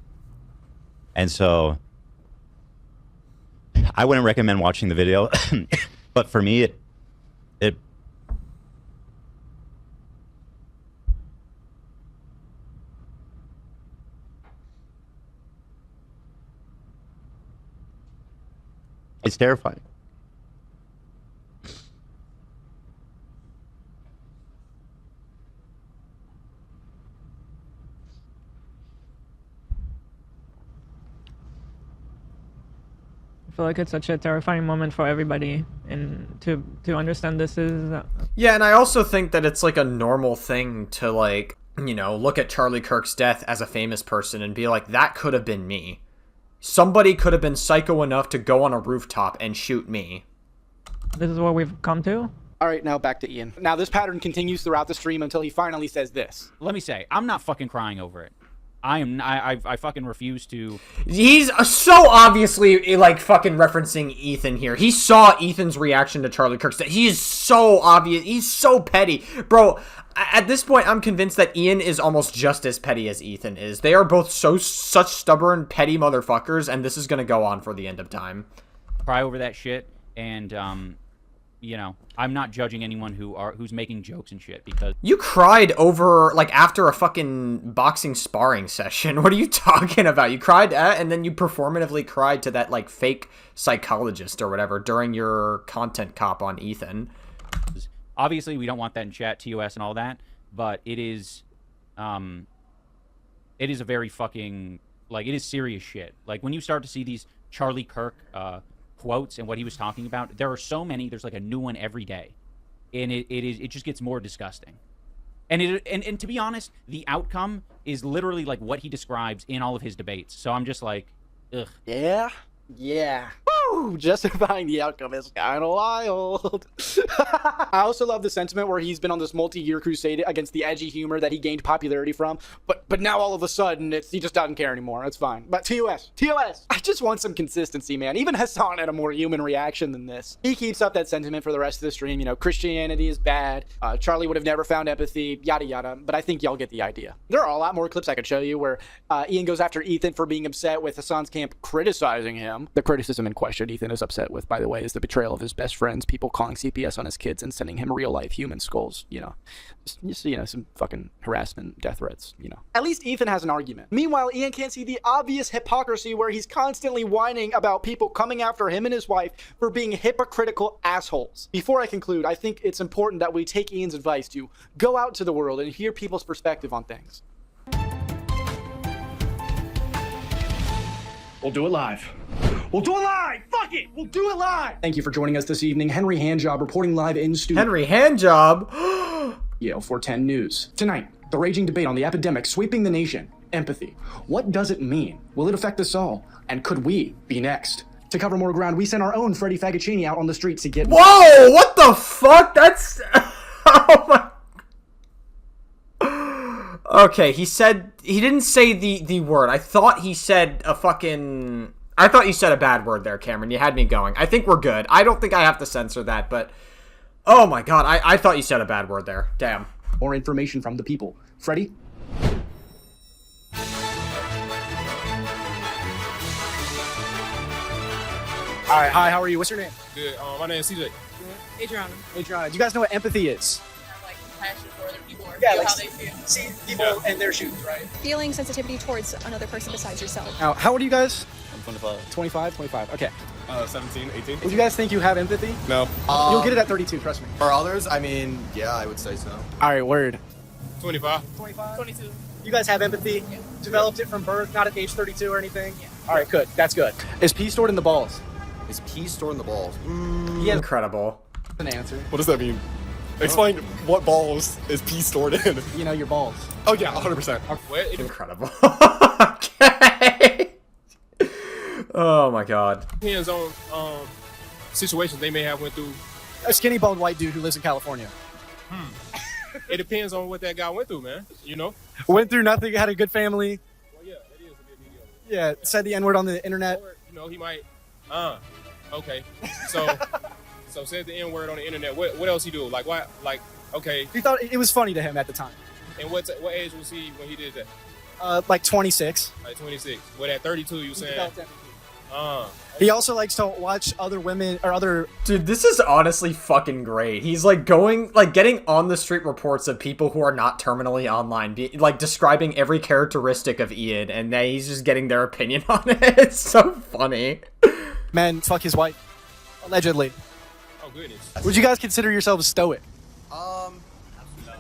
And so I wouldn't recommend watching the video, but for me, it's terrifying. I feel like it's such a terrifying moment for everybody, and to understand this is Yeah, and I also think that it's like a normal thing to, like, you know, look at Charlie Kirk's death as a famous person and be like, that could have been me. Somebody could have been psycho enough to go on a rooftop and shoot me. this is what we've come to. All right, now back to Ian. Now this pattern continues throughout the stream until he finally says this. Let me say, I'm not fucking crying over it. I fucking refuse to. He's so obviously, like, fucking referencing Ethan here. He saw Ethan's reaction to Charlie Kirk's death. He is so obvious. He's so petty. Bro, at this point, I'm convinced that Ian is almost just as petty as Ethan is. They are both such stubborn, petty motherfuckers, and this is going to go on for the end of time. Cry over that shit, and, you know, I'm not judging anyone who's making jokes and shit, because you cried over, like, after a fucking boxing sparring session. What are you talking about? You cried at, and then you performatively cried to that, like, fake psychologist or whatever during your content cop on Ethan. Obviously we don't want that in chat, TOS and all that, but it is a very fucking, like, it is serious shit. Like, when you start to see these Charlie Kirk quotes and what he was talking about, there are so many, there's like a new one every day, and it just gets more disgusting. And to be honest, the outcome is literally like what he describes in all of his debates. So I'm just like, ugh. Yeah. Woo! Justifying the outcome is kind of wild. I also love the sentiment where he's been on this multi-year crusade against the edgy humor that he gained popularity from, but now all of a sudden he just doesn't care anymore. It's fine. But TOS, I just want some consistency, man. Even Hassan had a more human reaction than this. He keeps up that sentiment for the rest of the stream. You know, Christianity is bad. Charlie would have never found empathy, yada yada. But I think y'all get the idea. There are a lot more clips I could show you where Ian goes after Ethan for being upset with Hassan's camp criticizing him. The criticism in question Ethan is upset with, by the way, is the betrayal of his best friends, people calling CPS on his kids and sending him real-life human skulls, you know. Just, you know, some fucking harassment, death threats, you know. At least Ethan has an argument. Meanwhile, Ian can't see the obvious hypocrisy where he's constantly whining about people coming after him and his wife for being hypocritical assholes. Before I conclude, I think it's important that we take Ian's advice to go out to the world and hear people's perspective on things. We'll do it live. We'll do it live! Fuck it! We'll do it live! Thank you for joining us this evening. Henry Handjob reporting live in studio. Henry Handjob? Yale 410 News. Tonight, the raging debate on the epidemic sweeping the nation. Empathy. What does it mean? Will it affect us all? And could we be next? To cover more ground, we sent our own Freddie Fagacini out on the streets to get... Whoa! What the fuck? That's... Oh my... Okay, he didn't say the word. I thought he said a fucking... I thought you said a bad word there, Cameron. You had me going. I think we're good. I don't think I have to censor that, but... Oh my god, I thought you said a bad word there. Damn. More information from the people. Freddie? Alright, hi, how are you? What's your name? Good. My name is CJ. Adriana. Adriana, do you guys know what empathy is? Have, like, compassion for other people or Yeah, feel like, how they feel. see people in their shoes, right? Feeling sensitivity towards another person besides yourself. Now, how old are you guys? I'm 25. 25, okay. 17, 18. Would you guys think you have empathy? No. You'll get it at 32, trust me. For others, I mean, yeah, I would say so. Alright, word. 25. 22. You guys have empathy? Yeah. Developed it from birth, not at age 32 or anything? Yeah. Alright, good. That's good. Is pee stored in the balls? Is pee stored in the balls? Yeah. Incredible. An answer. What does that mean? Explain what balls is pee stored in. You know, your balls. Oh yeah, 100%. Incredible. Okay. Oh my god. Depends on situations they may have went through. A skinny bald white dude who lives in California. It depends on what that guy went through, man. You know? Went through nothing, had a good family. Well, yeah, that is a good Yeah, said the N-word on the internet. You know, he might. Okay. So, said the N-word on the internet. What else he do? Like what? Like okay. He thought it was funny to him at the time. And what age was he when he did that? Like 26. Like 26. What at 32? You saying? He also likes to watch other women or other. Dude, this is honestly fucking great. He's like getting on the street reports of people who are not terminally online, like describing every characteristic of Ian, and then he's just getting their opinion on it. It's so funny. Men fuck his wife, allegedly. Oh goodness. Would you guys consider yourselves stoic?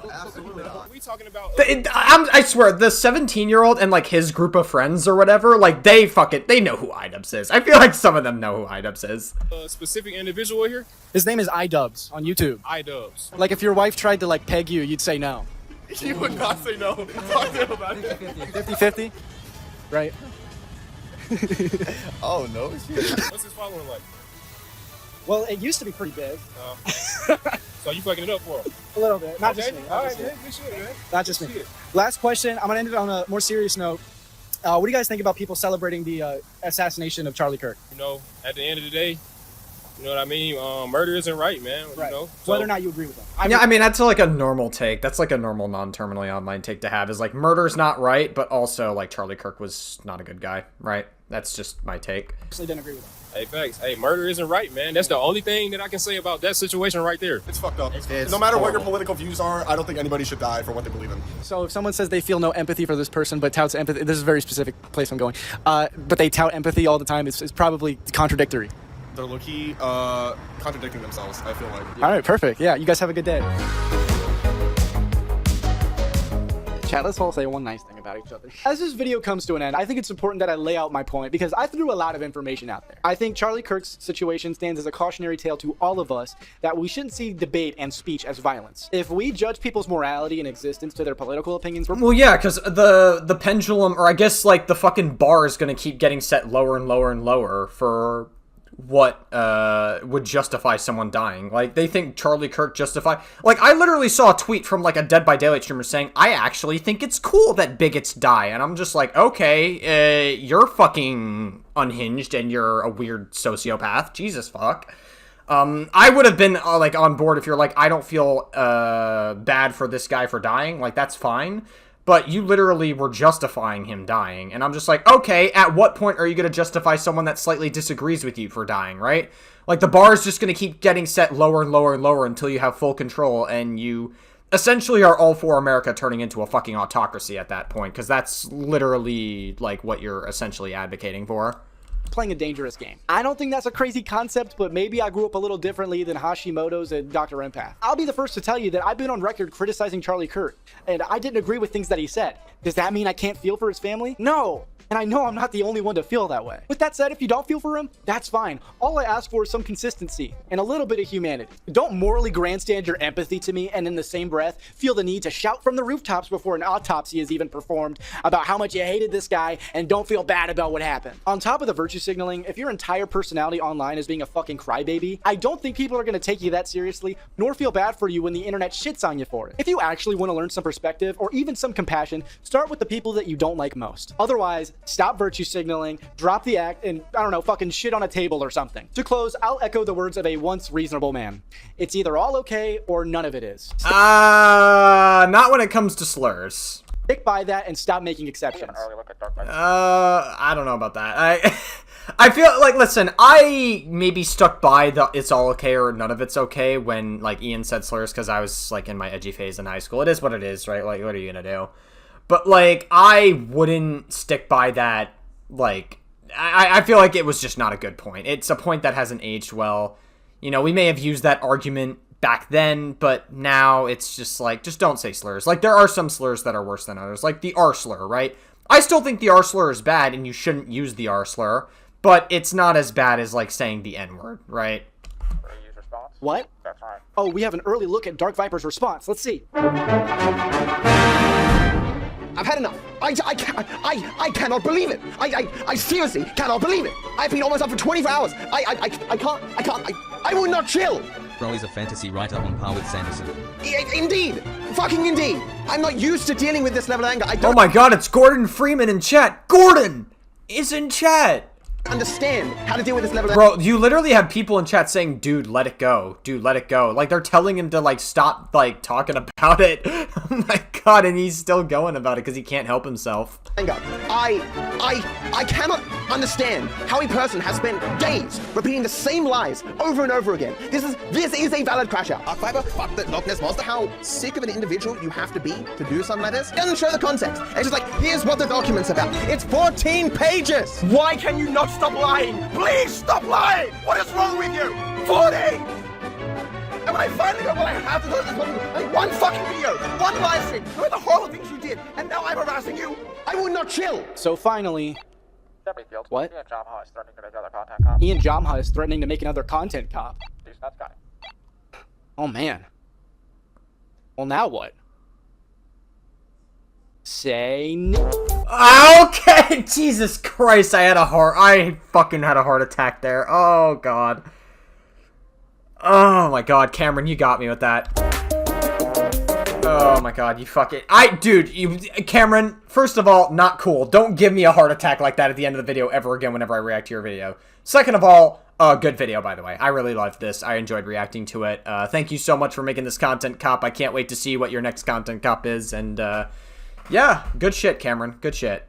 Absolutely not. What are we talking about? I swear, the 17-year-old and like his group of friends or whatever, like they know who iDubbbz is. I feel like some of them know who iDubbbz is. A specific individual here? His name is iDubbbz on YouTube. iDubbbz. Like if your wife tried to like peg you, you'd say no. You would not say no. Talk to him about it. 50-50? Right. Oh no. What's his following like? Well, it used to be pretty big. So you fucking it up for him? A little bit. Not just me. All right, good shit, man. Not just me. Last question. I'm gonna end it on a more serious note. What do you guys think about people celebrating the assassination of Charlie Kirk? You know, at the end of the day, you know what I mean? Murder isn't right, man. Right. You know, Whether or not you agree with them. I mean, that's like a normal take. That's like a normal non-terminally online take to have, is like murder's not right, but also like Charlie Kirk was not a good guy, right? That's just my take. Actually didn't agree with them. Hey, facts. Hey, murder isn't right, man. That's the only thing that I can say about that situation right there. It's fucked up. No matter what your political views are, I don't think anybody should die for what they believe in. So if someone says they feel no empathy for this person, but touts empathy, this is a very specific place I'm going, but they tout empathy all the time, it's probably contradictory. They're low-key contradicting themselves, I feel like. All right, perfect. Yeah, you guys have a good day. Chat, let's all say one nice thing about each other. As this video comes to an end, I think it's important that I lay out my point because I threw a lot of information out there. I think Charlie Kirk's situation stands as a cautionary tale to all of us that we shouldn't see debate and speech as violence. If we judge people's morality and existence to their political opinions... Well, yeah, because the pendulum, or I guess like the fucking bar is going to keep getting set lower and lower and lower for what would justify someone dying. Like, they think Charlie Kirk justify... Like, I literally saw a tweet from, like, a Dead by Daylight streamer saying, I actually think it's cool that bigots die. And I'm just like, okay, you're fucking unhinged and you're a weird sociopath. Jesus fuck. I would have been, like, on board if you're like, I don't feel bad for this guy for dying. Like, that's fine. But you literally were justifying him dying. And I'm just like, okay, at what point are you going to justify someone that slightly disagrees with you for dying, right? Like, the bar is just going to keep getting set lower and lower and lower until you have full control. And you essentially are all for America turning into a fucking autocracy at that point. Because that's literally, like, what you're essentially advocating for. Playing a dangerous game. I don't think that's a crazy concept, but maybe I grew up a little differently than Hashimoto's and Dr. Empath. I'll be the first to tell you that I've been on record criticizing Charlie Kirk, and I didn't agree with things that he said. Does that mean I can't feel for his family? No. And I know I'm not the only one to feel that way. With that said, if you don't feel for him, that's fine. All I ask for is some consistency and a little bit of humanity. Don't morally grandstand your empathy to me and in the same breath feel the need to shout from the rooftops before an autopsy is even performed about how much you hated this guy and don't feel bad about what happened. On top of the virtue signaling, if your entire personality online is being a fucking crybaby, I don't think people are going to take you that seriously nor feel bad for you when the internet shits on you for it. If you actually want to learn some perspective or even some compassion, start with the people that you don't like most. Otherwise, stop virtue signaling, drop the act, and I don't know, fucking shit on a table or something. To close, I'll echo the words of a once reasonable man. It's either all okay or none of it is. Not when it comes to slurs. Stick by that and stop making exceptions. I don't know about that. I feel like, listen, I maybe stuck by the it's all okay or none of it's okay when, like, Ian said slurs because I was, like, in my edgy phase in high school. It is what it is, right? Like, what are you gonna do? But, like, I wouldn't stick by that, like, I feel like it was just not a good point. It's a point that hasn't aged well. You know, we may have used that argument back then, but now it's just, like, just don't say slurs. Like, there are some slurs that are worse than others, like the R slur, right? I still think the R slur is bad, and you shouldn't use the R slur, but it's not as bad as, like, saying the N-word, right? What? Oh, we have an early look at Dark Viper's response. Let's see. I've had enough. I cannot believe it. I seriously cannot believe it. I've been almost up for 24 hours. I will not chill. Bro is a fantasy writer on par with Sanderson. Indeed. Fucking indeed. I'm not used to dealing with this level of anger. Oh my god, it's Gordon Freeman in chat. Gordon! is in chat. Understand how to deal with this level of... Bro, you literally have people in chat saying, dude, let it go. Dude, let it go. Like, they're telling him to, like, stop, like, talking about it. Oh my god, and he's still going about it because he can't help himself. I cannot understand how a person has spent days repeating the same lies over and over again. This is a valid crash out. Darkviper, fuck the Loch Ness Monster. How sick of an individual you have to be to do something like this? It doesn't show the context. It's just like, here's what the document's about. It's 14 pages. Why can you not stop lying? Please stop lying! What is wrong with you? 40! And when I finally go, well, I have to do this like one fucking video, one live stream, with the horrible things you did, and now I'm harassing you, I will not chill! So finally... What? Ian Jamha is threatening to make another content cop. Oh man. Well, now what? Say no. Okay, Jesus Christ, I fucking had a heart attack there. Oh god. Oh my god, Cameron, you got me with that. Oh my god, you fucking... Cameron, first of all, not cool. Don't give me a heart attack like that at the end of the video ever again whenever I react to your video. Second of all, good video, by the way. I really loved this. I enjoyed reacting to it. Thank you so much for making this content cop. I can't wait to see what your next content cop is, and, yeah, good shit, Cameron. Good shit.